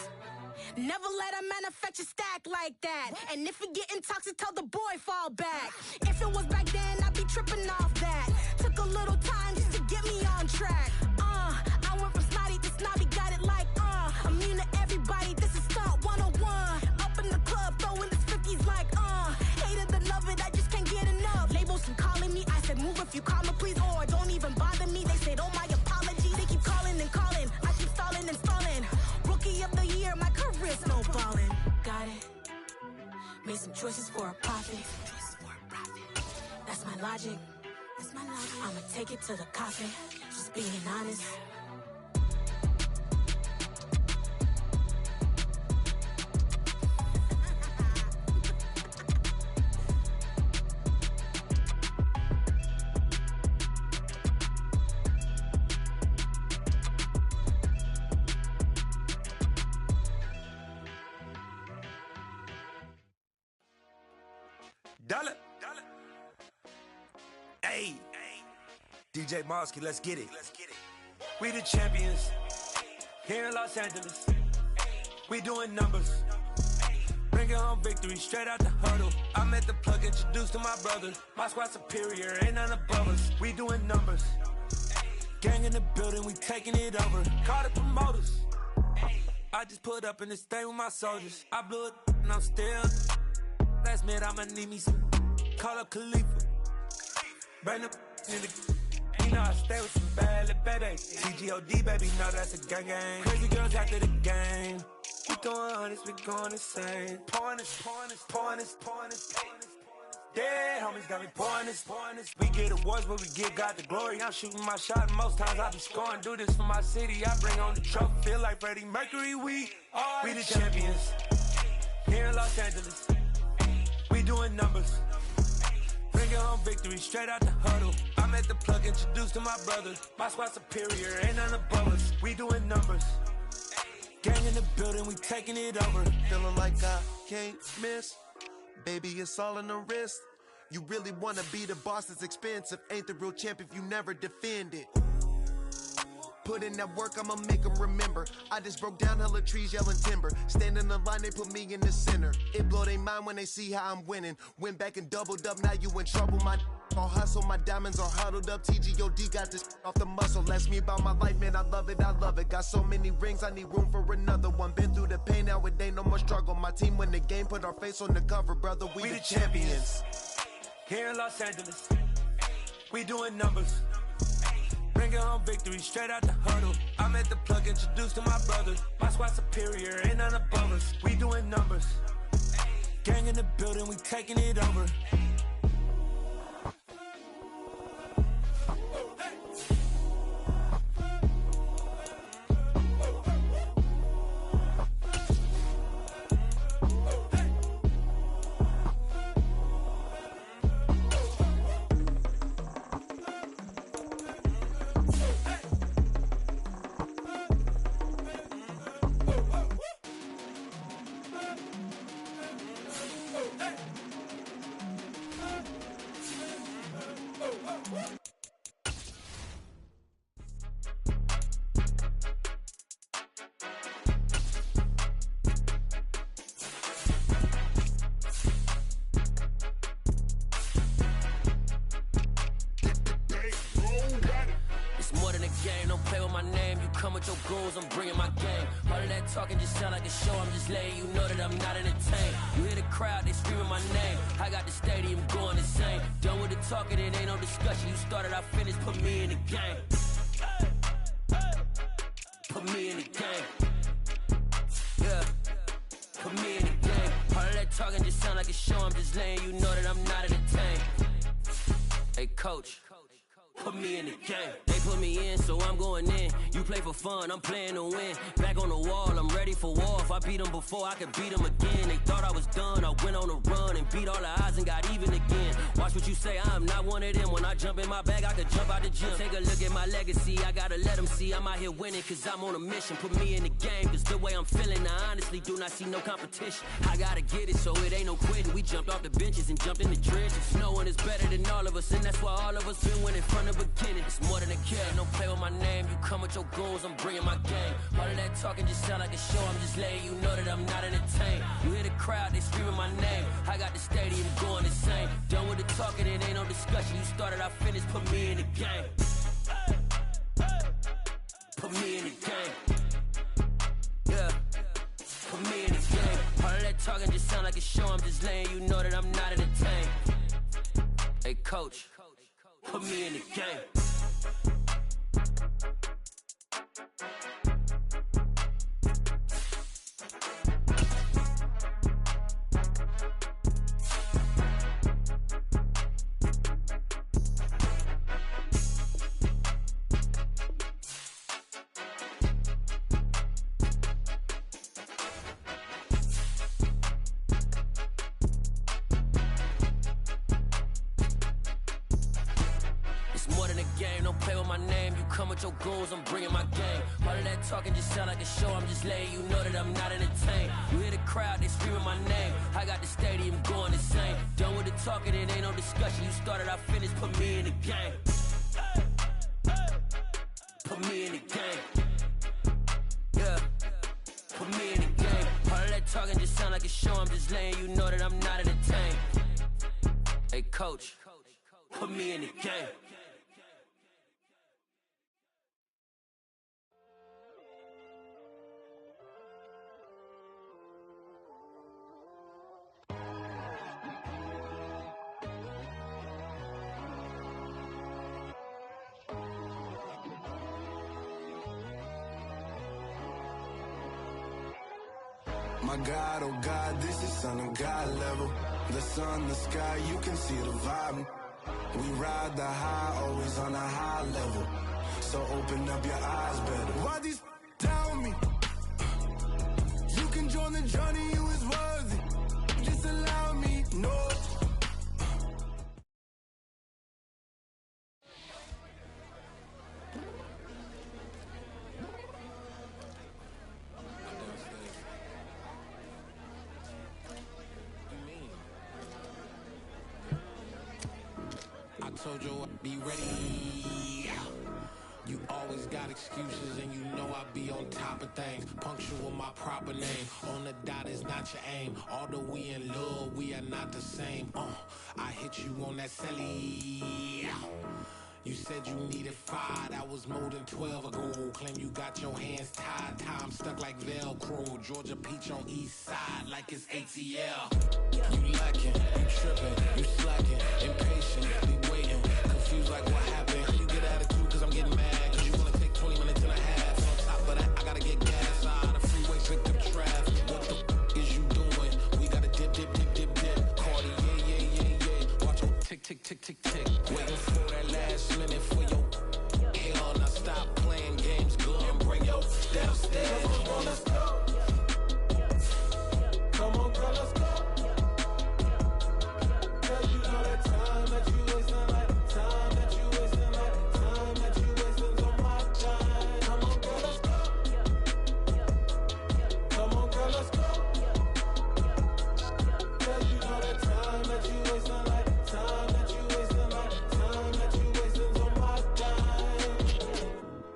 Never let a manufacture stack like that. And if it getting toxic, tell the boy fall back. If it was back then, I'd be tripping off that. Took a little time just to get me on track. I went from snotty to snobby, got it like immune to everybody, this is stunt 101. Up in the club, throwing this 50s like hate it or love it, I just can't get enough. Labels keep calling me, I said move if you call me please, or don't even bother me. They said oh my apologies, they keep calling and calling, I keep stalling and stalling. Rookie of the year, my career snowballing. Got it. Made some choices for a profit. That's my logic. I'ma take it to the coffin, just being honest. Dollar. Hey, DJ Mosky, let's get it. We the champions here in Los Angeles. We doing numbers. Bringing home victory straight out the huddle. I met the plug, introduced to my brother. My squad superior, ain't none above us. We doing numbers. Gang in the building, we taking it over. Call the promoters. I just put up in this thing with my soldiers. I blew it and I'm still. Last minute, I'ma need me some. Call up Khalifa. Bring them in the. You know I stay with some bad little baby. TGOD, baby, know that's a gang gang. Crazy girls after the game. We throwing hundreds, we going insane. Pouring this. Dead homies got me pouring this. We get awards, but we give God the glory. I'm shooting my shot, and most times I be scoring. Do this for my city, I bring on the trophy. Feel like Freddie Mercury, we the champions. Here in Los Angeles. We doing numbers. Bringing home victory straight out the huddle. I met the plug, introduced to my brother. My squad superior, ain't none above us. We doing numbers. Gang in the building, we taking it over. Feeling like I can't miss. Baby, it's all in the wrist. You really wanna be the boss, it's expensive. Ain't the real champ if you never defend it. Put in that work, I'ma make them remember. I just broke down hella trees, yelling timber. Stand in the line, they put me in the center. It blow their mind when they see how I'm winning. Went back and doubled up, now you in trouble. My all hustle, my diamonds are huddled up. TGOD got this off the muscle. Ask me about my life, man, I love it, I love it. Got so many rings, I need room for another one. Been through the pain, now it ain't no more struggle. My team win the game, put our face on the cover, brother, we the champions. Here in Los Angeles, we doing numbers. Bringing home victory straight out the huddle. I'm at the plug, introduced to my brother. My squad superior, ain't none above us. We doing numbers. Gang in the building, we taking it over. I'm bringing my game. All of that talking just sound like a show. I'm just letting you know that I'm not entertained. You hear the crowd, they screaming my name. I got the stadium going insane. Done with the talking, it ain't no discussion. You started, I finished, put me in the game. Put me in the game. Yeah, put me in the game. All of that talking just sound like a show. I'm just letting you know that I'm not entertained. Hey, coach, put me in the game. They put me in, so I'm going in. You play for fun, I'm playing to win. Back on the wall, I'm ready for war. If I beat them before, I could beat them again. They thought I was done, I went on a run and beat all the odds and got even again. Watch what you say, I'm not one of them. When I jump in my bag, I could jump out the gym. Take a look at my legacy, I gotta let them see I'm out here winning, cause I'm on a mission. Put me in the game, cause the way I'm feeling, I honestly do not see no competition. I gotta get it, so it ain't no quitting. We jumped off the benches and jumped in the trenches. No one is better than all of us, and that's why all of us been winning from the beginning. It's more than a game, don't play with my name. You come with your goons, I'm bringing my game. All of that talking just sound like a show. I'm just letting you know that I'm not entertained. You hear the crowd, they screaming my name. I got the stadium going insane. Done with the talking, it ain't no discussion. You started, I finished, put me in the game. Put me in the game. Yeah, put me in the game. All of that talking just sound like a show. I'm just letting you know that I'm not entertained. Hey, coach, put me in the game. Your goons, I'm bringing my game. All of that talking just sound like a show. I'm just letting you know that I'm not entertained. You hear the crowd, they screaming my name. I got the stadium going insane. Done with the talking, it ain't no discussion. You started, I finished, put me in the game. Put me in the game. Yeah, put me in the game. All of that talking just sound like a show. I'm just letting you know that I'm not entertained. Hey, coach, put me in the game. My God, oh God, this is Son of God level. The sun, the sky, you can see the vibe. We ride the high, always on a high level. So open up your eyes better. Why these doubt me? You can join the journey, you is worthy. Just allow me, no. told you I'd be ready. You always got excuses and you know I be on top of things. Punctual my proper name. On the dot is not your aim. Although we in love, we are not the same. I hit you on that celly. You said you needed 5, that was more than 12 ago. Claim you got your hands tied, time stuck like Velcro. Georgia Peach on east side like it's ATL. You lacking, you tripping, you slacking, impatient, be waiting, confused like what happened. You get attitude cause I'm getting mad, cause you wanna take 20 minutes and a half. And on top of that, I gotta get gas out of the freeway, victim traffic. What the is you doing? We gotta dip, dip, dip, dip, dip. Cardi, yeah. Watch your tick, tick, tick, tick, tick. Waiting for that last minute for your hell. Now stop playing games, go and bring your downstairs. Come on, let's go. Come on, girl, let's go. Girl, you know that time that you wasting, like time that you wasting, like time that you wasting on my time. Come on, girl, let's go. Come on, girl, let's go. Girl, you know that time that you wasting, like time that you wasting, like time that you wasting on my time.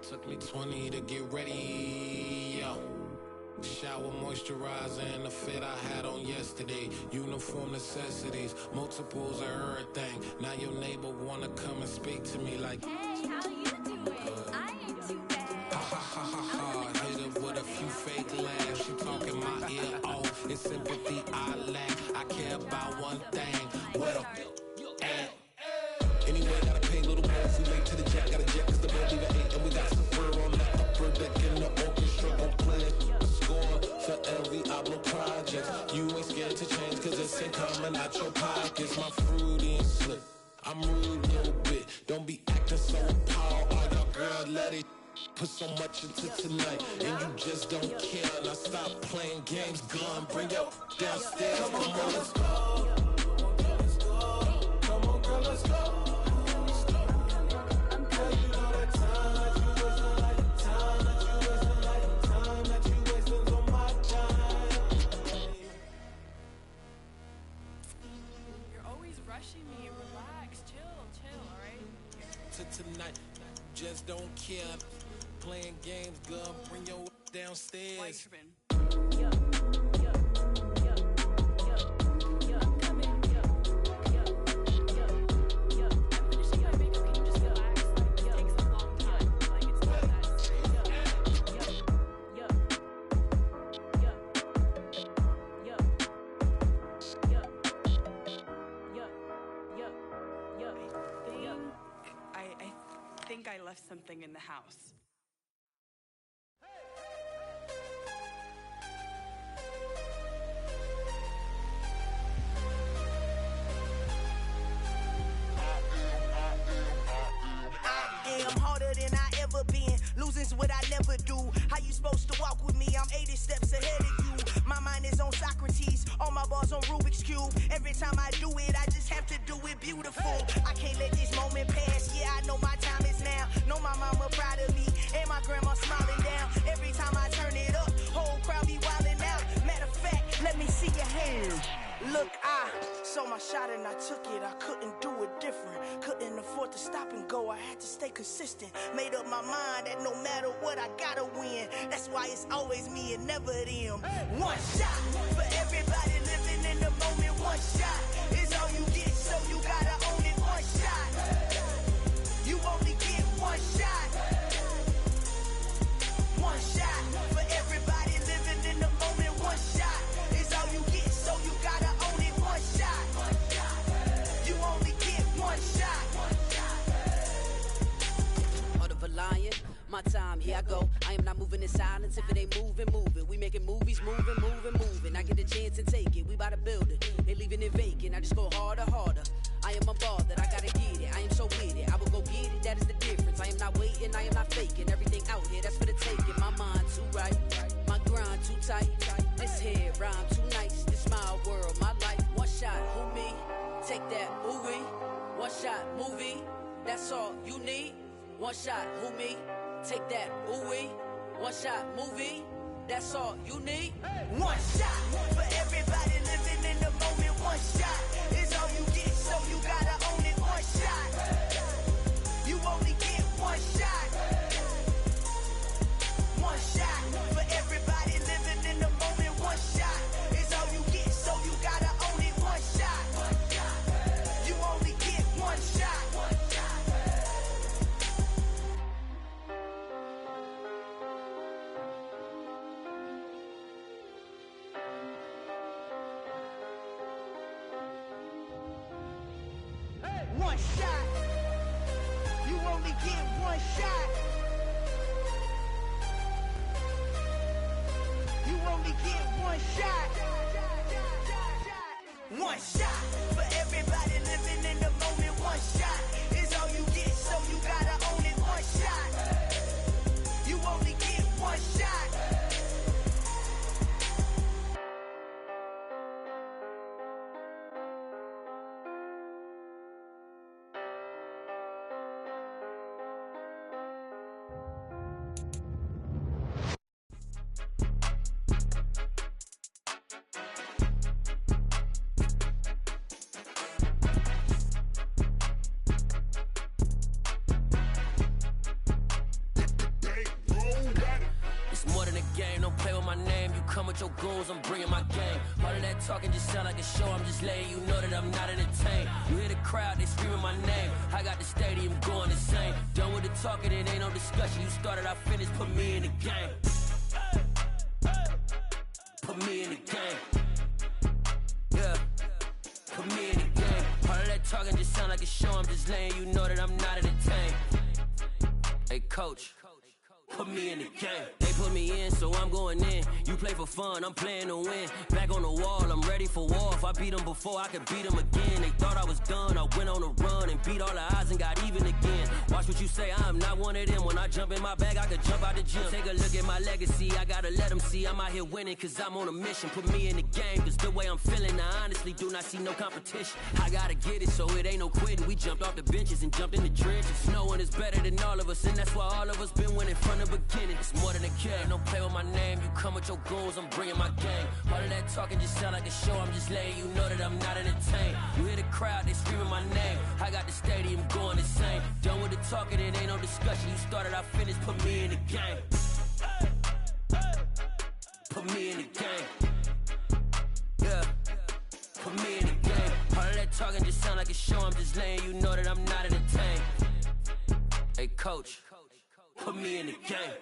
Took me 20 to get ready, yo. Shower moisturizer and the fit I had on yesterday. Uniform necessities, multiples of everything. Now your neighbor wanna come and speak to me like, hey, how you doing? I ain't too bad. Ha ha ha ha ha. Hit her with a few fake laughs. She talking my ear off. It's sympathy I lack. I care about one thing. What up? Anyway, gotta pay little more if we late to the jet. Gotta jet cause the boat leave at 8. And we got some fur on the upper deck in the orchestra. Gon' play a score for every Ablo project. You ain't scared to change cause it's ain't coming out your pockets. My fruity and slip. I'm rude a little bit. Don't be acting so appalled. All y'all girl, let it put so much into tonight. And you just don't care. Now stop playing games. Gun, bring your downstairs. Come on, let's go. Come on, girl, let's go. Tonight, just don't care. Playing games, girl, bring your downstairs. I left something in the house. I am harder than I ever been. Losing's what I never do. How you supposed to walk with me? I'm 80 steps ahead of you. My mind is on Socrates, all my bars on Rubik's Cube. Every time I do it, I just have to do it beautiful. I can't let this moment pass. Yeah, I know my time is now. Know my mama proud of me, and my grandma smiling down. Every time I turn it up, whole crowd be wildin' out. Matter of fact, let me see your hands. Look, I saw my shot and I took it. I couldn't do it different. Couldn't afford to stop and go. I had to stay consistent. Made up my mind that no matter what, I gotta win. That's why it's always me and never them. One shot for everybody living in the moment. One shot is all you get, so you gotta own it. One shot. You only get one shot. One shot for everybody living in the moment. One shot is all you get, so you gotta own it. One shot. You only get one shot. Heart of a lion, my time, here I go. I am not moving in silence. If it ain't moving, move it. We making movies, moving, moving, moving. I get a chance and take it. We bout to build it. They leaving it vacant. I just go harder, harder. I am a ball that I gotta get it. I am so with it. I will go get it. That is the difference. I am not waiting. I am not faking. Everything out here, that's for the taking. My mind too right. My grind too tight. This head rhyme too nice. This my world, my life. One shot, who me? Take that, ooh wee. One shot, movie. That's all you need. One shot, who me? Take that, ooh wee. One shot, movie. That's all you need. One shot for everybody living in the moment. One shot is all you get, so you gotta own it. One shot. only get one shot. You only get one shot. One shot for everybody living in the moment. One shot is all you get, so you gotta own it. One shot. You only get one shot. Your goons, I'm bringing my game. All of that talking just sound like a show. I'm just letting you know that I'm not entertained. You hear the crowd, they screaming my name. I got the stadium going insane. Done with the talking, it ain't no discussion. You started, I finished, put me in the game. Put me in the game. Yeah, put me in the game. All of that talking just sound like a show. I'm just letting you know that I'm not entertained. Hey coach, put me in the game. They put me in, so I'm going in. You play for fun, I'm playing to win. Back on the wall, I'm ready for war. If I beat them before, I could beat them again. They thought I was done, I went on a run and beat all the odds and got even again. Watch what you say, I'm not one of them. When I jump in my bag, I could jump out the gym. Take a look at my legacy, I gotta let them see I'm out here winning, cause I'm on a mission. Put me in the game, cause the way I'm feeling, I honestly do not see no competition. I gotta get it, so it ain't no quitting. We jumped off the benches and jumped in the trenches. No one is better than all of us, and that's why all of us been winning from the beginning. It's more than a game, don't play with my name. You come with your goons, I'm bringing my game. All of that talking just sound like a show. I'm just letting you know that I'm not entertained. You hear the crowd, they screaming my name. I got the stadium going insane. Done with the talking, it ain't no discussion. You started, I finished, put me in the game. Put me in the game. Yeah, put me in the game. All of that talking just sound like a show. I'm just letting you know that I'm not entertained. Hey coach, put me in the game.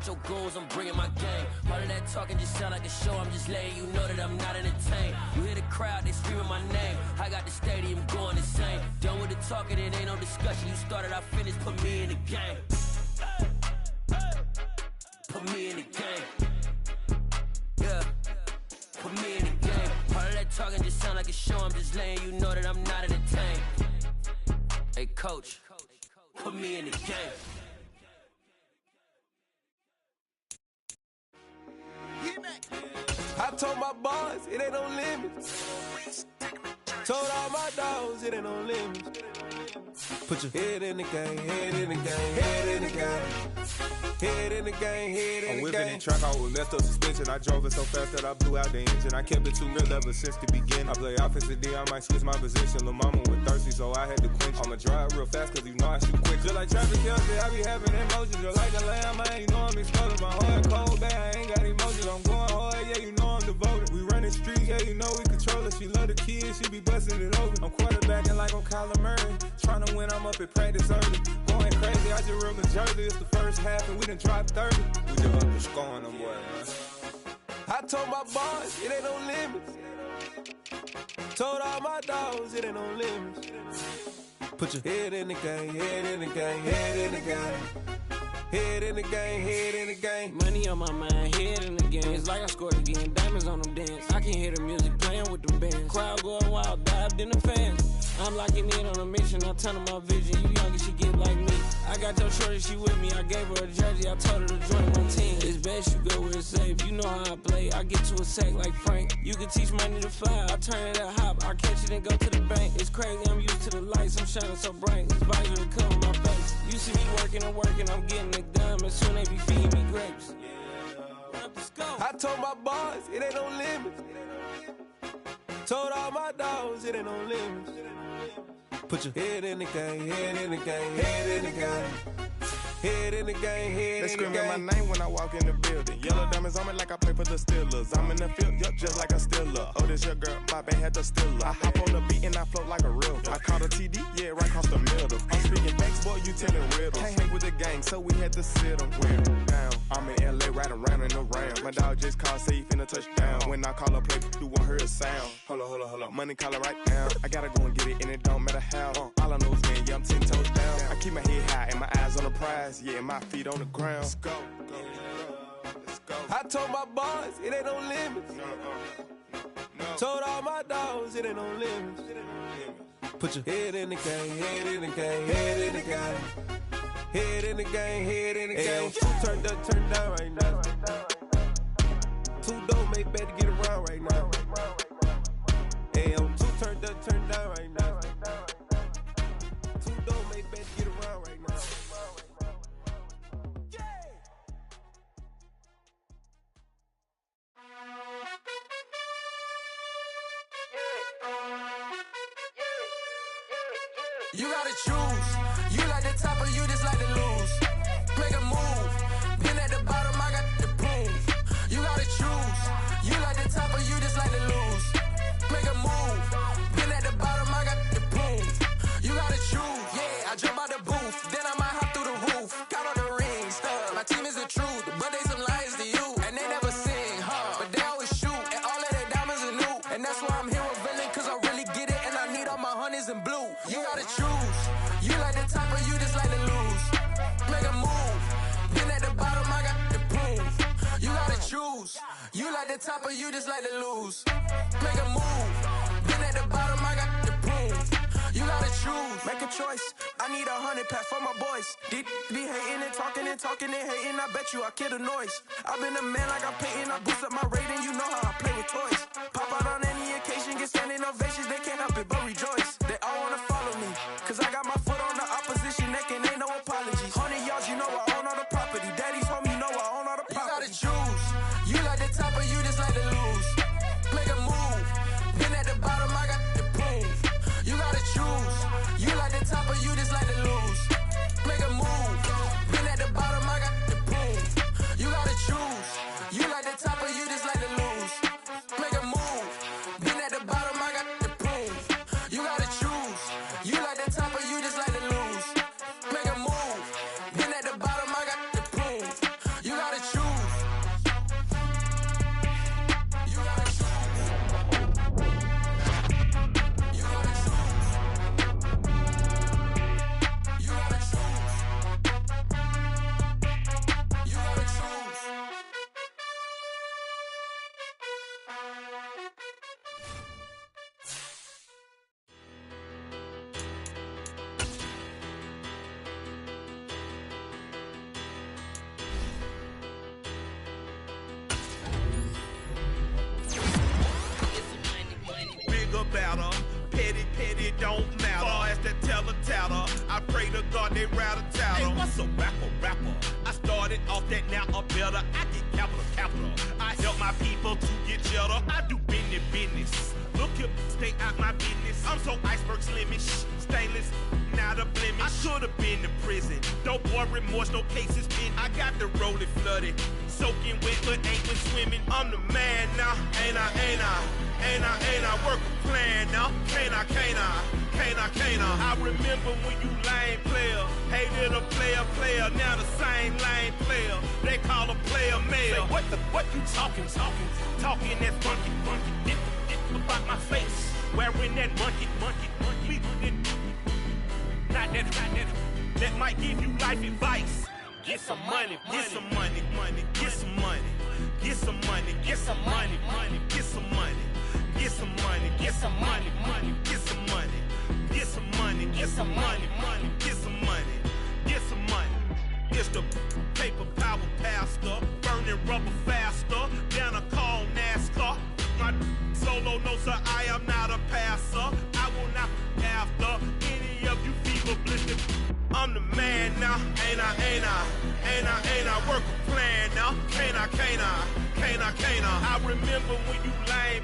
Your goons, I'm bringing my game. All of that talking just sound like a show. I'm just letting you know that I'm not entertained. You hear the crowd, they screaming my name. I got the stadium going insane. Done with the talking, it ain't no discussion. You started, I finished, put me in the game. Put me in the game. Yeah, put me in the game. All of that talking just sound like a show. I'm just letting you know that I'm not entertained. Hey coach, put me in the game. I told my boys, it ain't no limits. Told all my dogs, it ain't no limits. Put your head in the game, head in the game, head in the game. Head in the game, head in the game. I'm whipping in track, I was messed up suspension. I drove it so fast that I blew out the engine. I kept it too real ever since the beginning. I play offensive D, I might switch my position. Lil' mama was thirsty, so I had to quench. I'ma drive real fast, cause you know I shoot quick. Just like traffic Kelsey, I be having emotions. Just like a lamb, man, you know I'm exploding. My heart cold, bad, I ain't got emotions. I'm going hard, yeah, you know I'm devoted. We running streets, yeah, you know we control it. She love the kids, she be busting it over. I'm quarterbacking like I'm Kyler Murray. Trying to win, I'm up at practice early. Going crazy, I just real the jersey. It's the first half and we done dropped 30. We just underscoring them, boy, man. I told my boys, it ain't no limits. Told all my dogs, it ain't no limits. Put your head in the game, head in the game, head in the game. Head in the game, head in the game. Money on my mind, head in the game. It's like I scored again, diamonds on them dance. I can hear the music playing with them bands. Crowd going wild, dived in the fans. I'm locking in on a mission, I tell her my vision. You young and she get like me. I got your shorty, she with me. I gave her a jersey, I told her to join my team. It's best you go where it's safe. You know how I play. I get to a sack like Frank. You can teach money to fly. I turn it up hop. I catch it and go to the bank. It's crazy, I'm used to the lights. I'm shining so bright. This visor to cover my face. You see me working and working, I'm getting it done. And soon they be feeding me grapes. I told my boys, it ain't no limits. Told all my dogs, it ain't no limits. Put your head in the game, head in the game, head in the game. Head in the game, head they in the game. They screaming my name when I walk in the building. Yellow diamonds on me like I play for the Steelers. I'm in the field, yup, just like a Steeler. Oh, this your girl, my band had the Steeler. I hop on the beat and I float like a real. I caught a TD, yeah, right across the middle. I'm speaking facts, boy, you telling riddles. Can't hang with the gang, so we had to sit them down. I'm in LA, riding round and around. My dog just called, say he finna touchdown. When I call a play, you won't hear a sound. Hold up, money calling right now. I gotta go and get it, and it don't matter how. All I know is man, yeah, I'm 10 toes down. I keep my head high and my eyes on the prize. Yeah, my feet on the ground. Let's go. I told my boys, it ain't no limits. Told all my dogs, it ain't no limits. Put your head in the game, head in the game, head in the game. Head in the game, head in the game. Two turned up, turned down right now. Two dope make better get around right now. Hey, I'm two turned up, turned down right now. Two dope make better get around right now. You gotta choose. You like the top or you just like to lose. Make a move. Been at the bottom, I got the proof. You gotta choose. You like the top or you just like to lose. Make a move. Been at the bottom, I got the proof. You gotta choose. Yeah, I jump out the booth. Then I might hop through the roof. Count on the rings. My team is the truth, but they some liars to you. And they never sing, but they always shoot. And all of their diamonds are new. And that's why I'm here revealing, cause I really get it. And I need all my honeys in blue. You gotta choose. You like the top or you just like to lose. Make a move. Been at the bottom, I got the proof. You gotta choose. You like the top or you just like to lose. Make a move. Been at the bottom, I got the proof. You gotta choose. Make a choice. I need 100 pack for my boys. Be hating and talking and hating. I bet you I kill the noise. I've been a man like I'm Peyton. I boost up my rating. You know how I play with toys. Pop out on any occasion, get standing ovations. They can't help it but rejoice. They all wanna follow me, cause I got my foot on the opposition neck and ain't no apologies. 100 yards, you know I own all the property. Daddy's home, you know I own all the property. You gotta choose. You like the top or you just like to lose. Make a move. Been at the bottom, I got the proof. You gotta choose. You like the top or you just like to lose. Make a move. Been at the bottom, I got the proof. You gotta choose. You like the top or you just like to lose. Make a move. Been at the bottom, I got the proof. You gotta choose. You like the top or you just like to lose. Make a move. Been at the bottom, I got the proof. You gotta choose. You gotta choose. You gotta choose. You gotta choose. You gotta choose. Bigger, better, petty, don't matter. Far as that teller, I pray to God they rat-a-tatter. Hey, what's a rapper? I started off that, now I'm better. I get capital. I help my people to get cheddar. I do business. Look here, stay out my business. I'm so iceberg slimish, stainless, not a blemish. I should've been to prison. Don't boy remorse, no cases been. I got the rolling flooded, soaking wet, but ain't been swimming. I'm the man now, ain't I work a plan now. Can't I? I remember when you lame player, hated a player, now the same lame player. They call a player male. Say, what you talking that funky, dip about my face, wearing that monkey, not that might give you life advice. Get some money, get some money, get some money, get some money, get some money, get some money, get some money, get some money, get some money, get some money, get some money, get some money, get some money. It's the paper power pastor, burning rubber faster than a call NASCAR. My solo notes, sir, I am not a passer. I will not after any of you fever blistered. I'm the man now, ain't I work a plan now. Can't I? I remember when you lame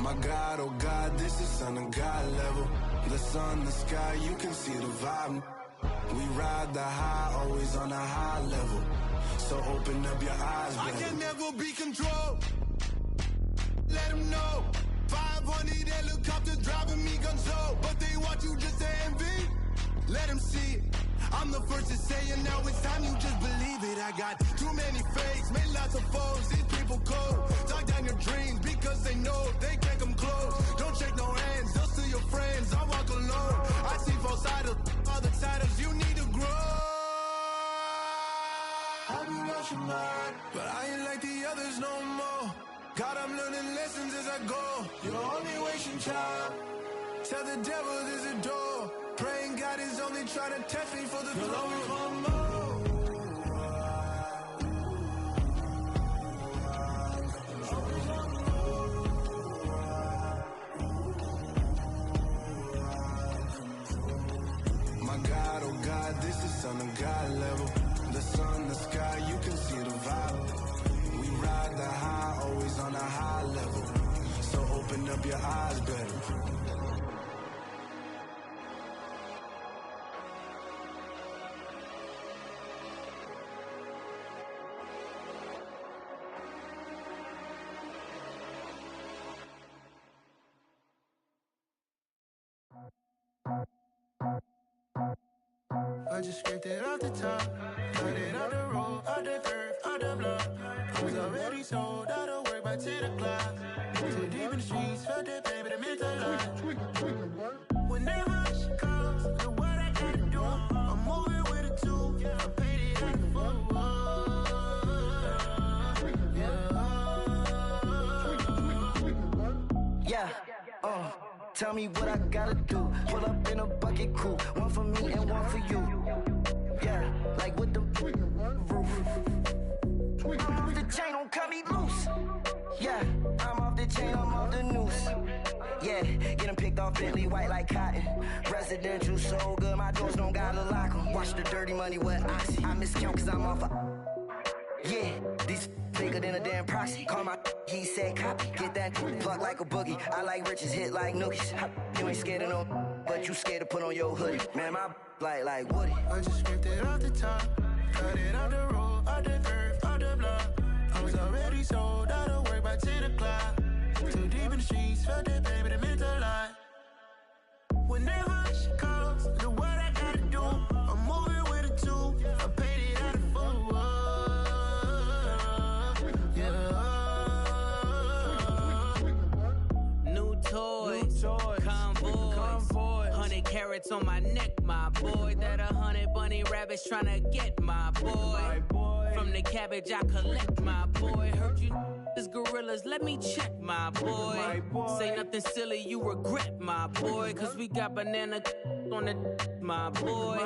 My God, oh God, this is Son of God level. The sun, the sky, you can see the vibe. We ride the high, always on a high level. So open up your eyes, baby. I can never be controlled. Let them know. 500 helicopters driving me gonzo. But they want you just to envy. Let them see it. I'm the first to say it, now it's time you just believe it. I got too many fakes, made lots of foes. These people cold. Talk down your dreams because they know they can't come close. Don't shake no hands, they'll steal your friends. I walk alone. I see false idols, other titles. You need to grow. I be lost your mind, but I ain't like the others no more. God, I'm learning lessons as I go. You're only wasting time. Tell the devil there's a door. Praying God is only trying to test me for the throne. My God, oh God, this is Son of God level. The sun, the sky, you can see the vibe. We ride the high, always on a high level. So open up your eyes, baby. I just scraped it off the top, got it out the road, out the curve, out the block. I was already sold, out of work by 10 o'clock. Too deep in the streets, felt that pain, but it meant a lot. When that rush comes, do what I gotta do. I'm moving with a two, I paid it out the full. Yeah, tell me what I gotta do. Pull up in a bucket crew, one for me and one for you. Yeah, like with the roof. I'm off the chain, don't cut me loose. Yeah, I'm off the chain, I'm off the noose. Yeah, getting picked off Bentley white like cotton. Residential so good, my doors don't gotta lock 'em. Watch the dirty money with oxy. I miscount cause I'm off yeah, these bigger than a damn proxy. Call my he said copy. Get that plug like a boogie. I like riches, hit like nookies. You ain't scared of no, but you scared to put on your hoodie. Man, my like Woody. I just scraped it off the top, got it out the road, out the curve, out the block. I was already sold, out of work by 10 o'clock. Too deep in the streets, felt that pain, but it meant a lot. When that rush comes, do what I gotta do. I'm moving with a two, I paid it out of full. Convoy, 100 carats on my neck, my boy. That 100 bunny rabbits tryna get my boy. From the cabbage I collect, my boy. Heard you is gorillas, let me check, my boy. Say nothing silly, you regret, my boy. Cause we got banana on the my boy.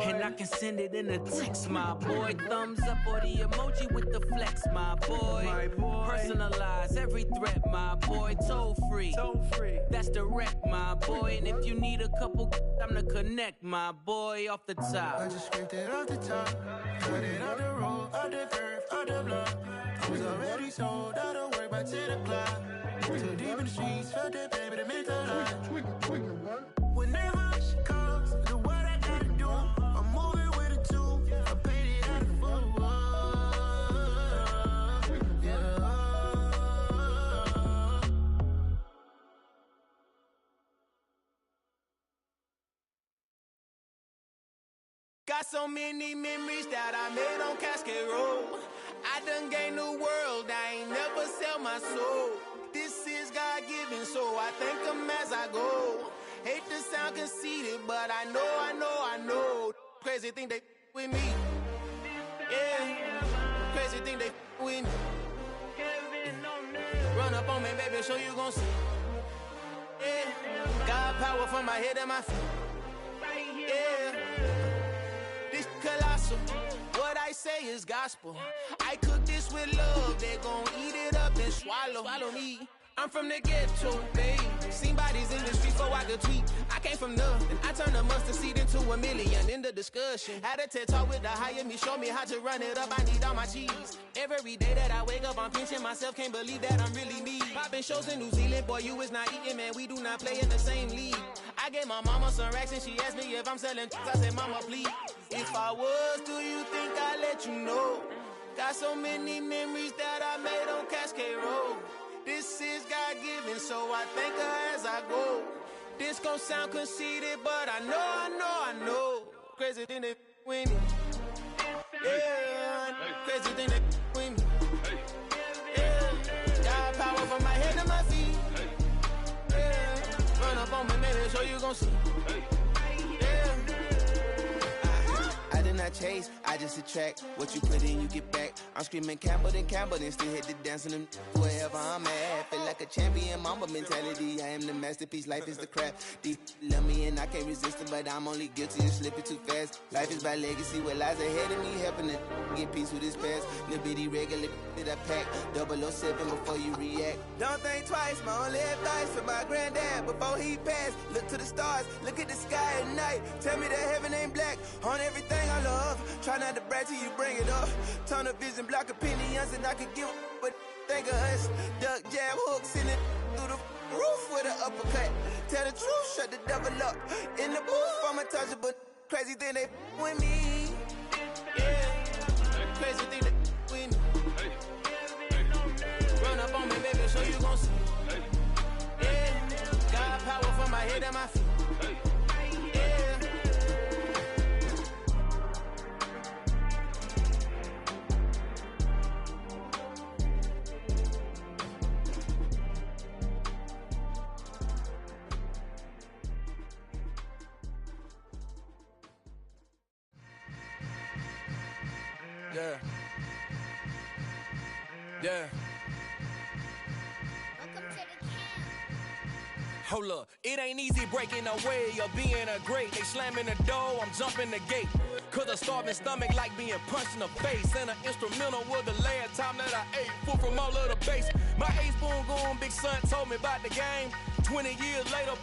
And I can send it in a text, my boy. Thumbs up or the emoji with the flex, my boy. Personalize every threat, my boy. Toll free. That's direct, my boy. And if you need a couple, I'm the connect, my boy. Off the top. I just scraped it off the top, got it out the road, out the curve, out the block. I was already sold, out of work by 10 o'clock. Too deep in the streets, felt that pain, but it meant a lot. When that rush comes, do what I gotta do. I'm moving with a two, I paid it out of full. Got so many memories that I made on Cascade Road. I done gained the world, I ain't never sell my soul. This is God-given, so I thank him as I go. Hate to sound conceited, but I know. Crazy thing they with me. Yeah, crazy thing they with me. Run up on me, baby, show you gon' see. Yeah, God power from my head and my feet. Yeah. This colossal, what I say is gospel. I cook this with love, they gon' eat it up and swallow me. I'm from the ghetto, babe. Seen bodies in the street so I could tweet. I came from nothing. I turned a mustard seed into $1 million in the discussion. Had a TED talk with the hire me, show me how to run it up. I need all my cheese. Every day that I wake up, I'm pinching myself. Can't believe that I'm really me. Popping shows in New Zealand, boy, you is not eating, man. We do not play in the same league. I gave my mama some racks and she asked me if I'm selling. I said, mama, please. If I was, do you think I'd let you know? Got so many memories that I made on Cascade Road. This is God-given, so I thank her as I go. This gon' sound conceited, but I know. Crazy thing that with me. Yeah, crazy thing that with me. Yeah, got power from my head to my feet. Yeah, run up on me, maybe, so you gon' see. I did not chase, I just attract. What you put in, you get back. I'm screaming Campbell, then still hit the dancing and wherever I'm at. Feel like a champion, mamba mentality. I am the masterpiece, life is the craft. Deep love me and I can't resist it, but I'm only guilty of slipping too fast. Life is by legacy, what lies ahead of me, helping to get peace with this past. Little bitty regular that I pack, 007 before you react. Don't think twice, my only advice for my granddad before he passed. Look to the stars, look at the sky at night. Tell me that heaven ain't black on everything I love. Try not to brag till you bring it up. Tunnel vision, block opinions, and I could give but think of us. Duck, jab, hooks in it through the roof with an uppercut. Tell the truth, shut the devil up. In the booth, I'm untouchable. Crazy thing they with me. Yeah, crazy thing they with me. Run up on me, baby, so you gon' see. Yeah, got power from my head and my feet. Yeah. Hold up, it ain't easy breaking away or being a great. They slamming the door, I'm jumping the gate. Cause a starving stomach like being punched in the face. And an instrumental was the last time that I ate. Full from all of the bass. My ace boom goon, big son told me about the game. 20 years later,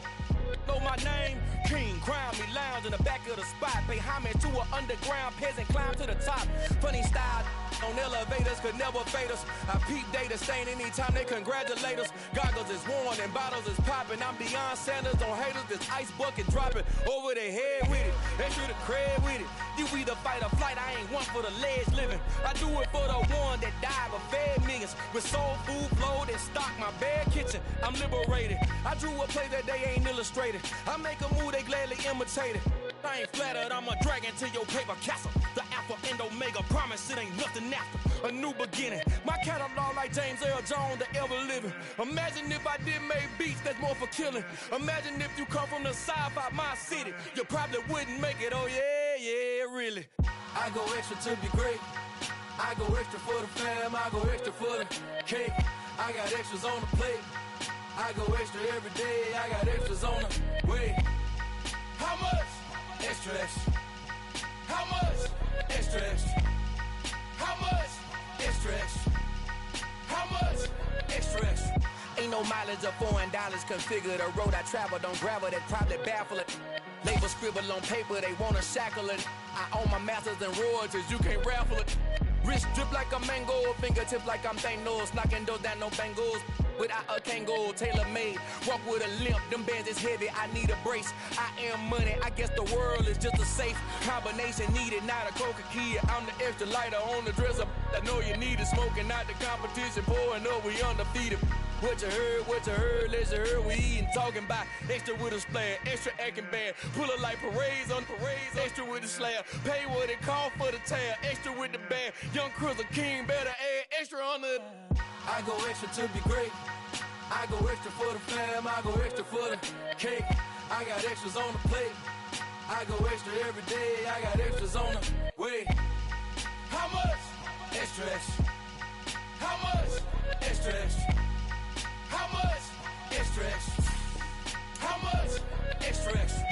know my name. King, crown me, lounge in the back of the spot. Pay homage to an underground peasant, climb to the top. Funny style on elevators could never fade us. I peep data stain anytime they congratulate us. Goggles is worn and bottles is popping. I'm Deion Sanders on haters, this ice bucket dropping over their head with it. Extra the cred with it. You either fight or flight, I ain't one for the ledge living. I do it for the one that died but fed millions. With soul food flowed and stocked my bare kitchen. I'm liberated. I drew a play that they ain't illustrated. I make a move, they gladly imitate it. I ain't flattered, I'm a dragon to your paper castle. The alpha and omega, promise it ain't nothing after. A new beginning. My catalog like James Earl Jones, the ever living. Imagine if I did make beats that's more for killing. Imagine if you come from the sci-fi, my city. You probably wouldn't make it, oh yeah, really. I go extra to be great. I go extra for the fam, I go extra for the cake. I got extras on the plate. I go extra every day, I got extras on the way. How much? Extra, extra. How much? Extra, extra. How much? Extra, extra. How much? Extra, extra. Ain't no mileage of $4 configure the road I travel. Don't gravel, that probably baffle it. Label scribble on paper, they wanna shackle it. I own my masters and royalties, you can't raffle it. Wrist drip like a mango, fingertips like I'm Thanos. Knocking those down, no bangles. Without a Kango, tailor-made. Walk with a limp, them bands is heavy, I need a brace. I am money, I guess the world is just a safe combination needed, not a coca key. I'm the extra lighter on the dresser. I know you need it, smoking out the competition, pouring up, we undefeated. What you heard, let you heard, we eatin', talking about extra with a splash, extra acting bad, pull it like parades on parades, extra with the slab, pay what it cost for the tab, extra with the band, young Chris a king, better add extra on the. I go extra to be great, I go extra for the fam, I go extra for the cake, I got extras on the plate, I go extra every day, I got extras on the way. How much? Extra, extra. How much? Extra, extra. How much? Extra, extra. How much? Extra, extra.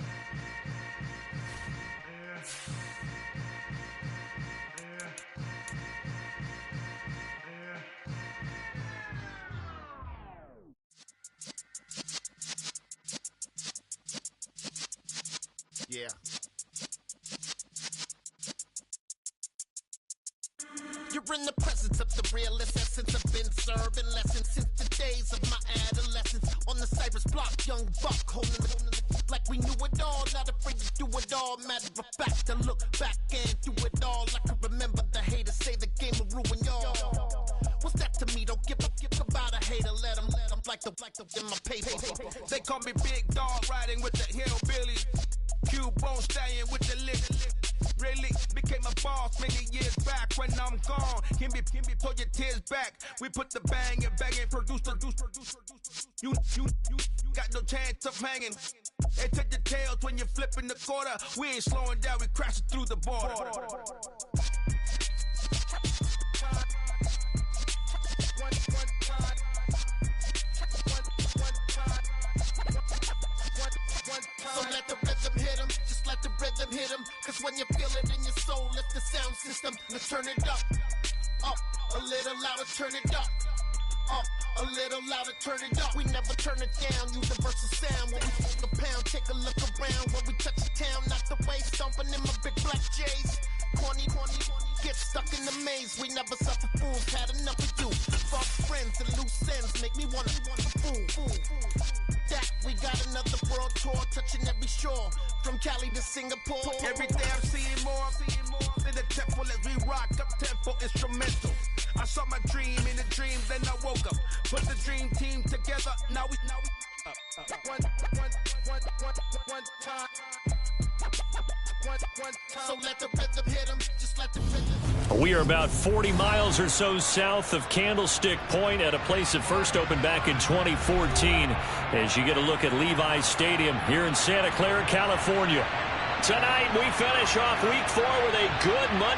Yeah. You're in the presence of the realest essence. I've been serving lessons since the days of my adolescence. On the Cypress block, young buck holding the like we knew it all. Not afraid to do it all. Matter of fact, to look back and do it all. I can remember the haters say the game will ruin y'all. What's that to me? Don't give about a hater. Let them like the in my paper. They call me Big Dog, riding with the hillbillies. Q-Bone stallion with the lick. Really became a boss many years back. When I'm gone, can be pull your tears back. We put the bang and bang and produce. You got no chance of hanging. They take your tails when you're flipping the quarter. We ain't slowing down, we crashing through the border. So let the rhythm hit him, just let the rhythm hit him. Cause when you feel it in your soul, lift the sound system. Now turn it up, a little louder, turn it up. A little louder, turn it up. We never turn it down, universal sound. When we smoke a pound, take a look around. When we touch the town, not the way, stomping in my big black J's. Corny, get stuck in the maze. We never suffer fools, had enough of you. False friends and loose ends make me wanna fool. That we got another world tour, touching every shore, from Cali to Singapore. Every day I'm seeing more in the temple as we rock up tempo instrumental. I saw my dream in a dream, then I woke up. Put the dream team together, now we one time. So let the rhythm hit him, just let the rhythm. We are about 40 miles or so south of Candlestick Point at a place that first opened back in 2014 as you get a look at Levi's Stadium here in Santa Clara, California. Tonight we finish off week 4 with a good Monday.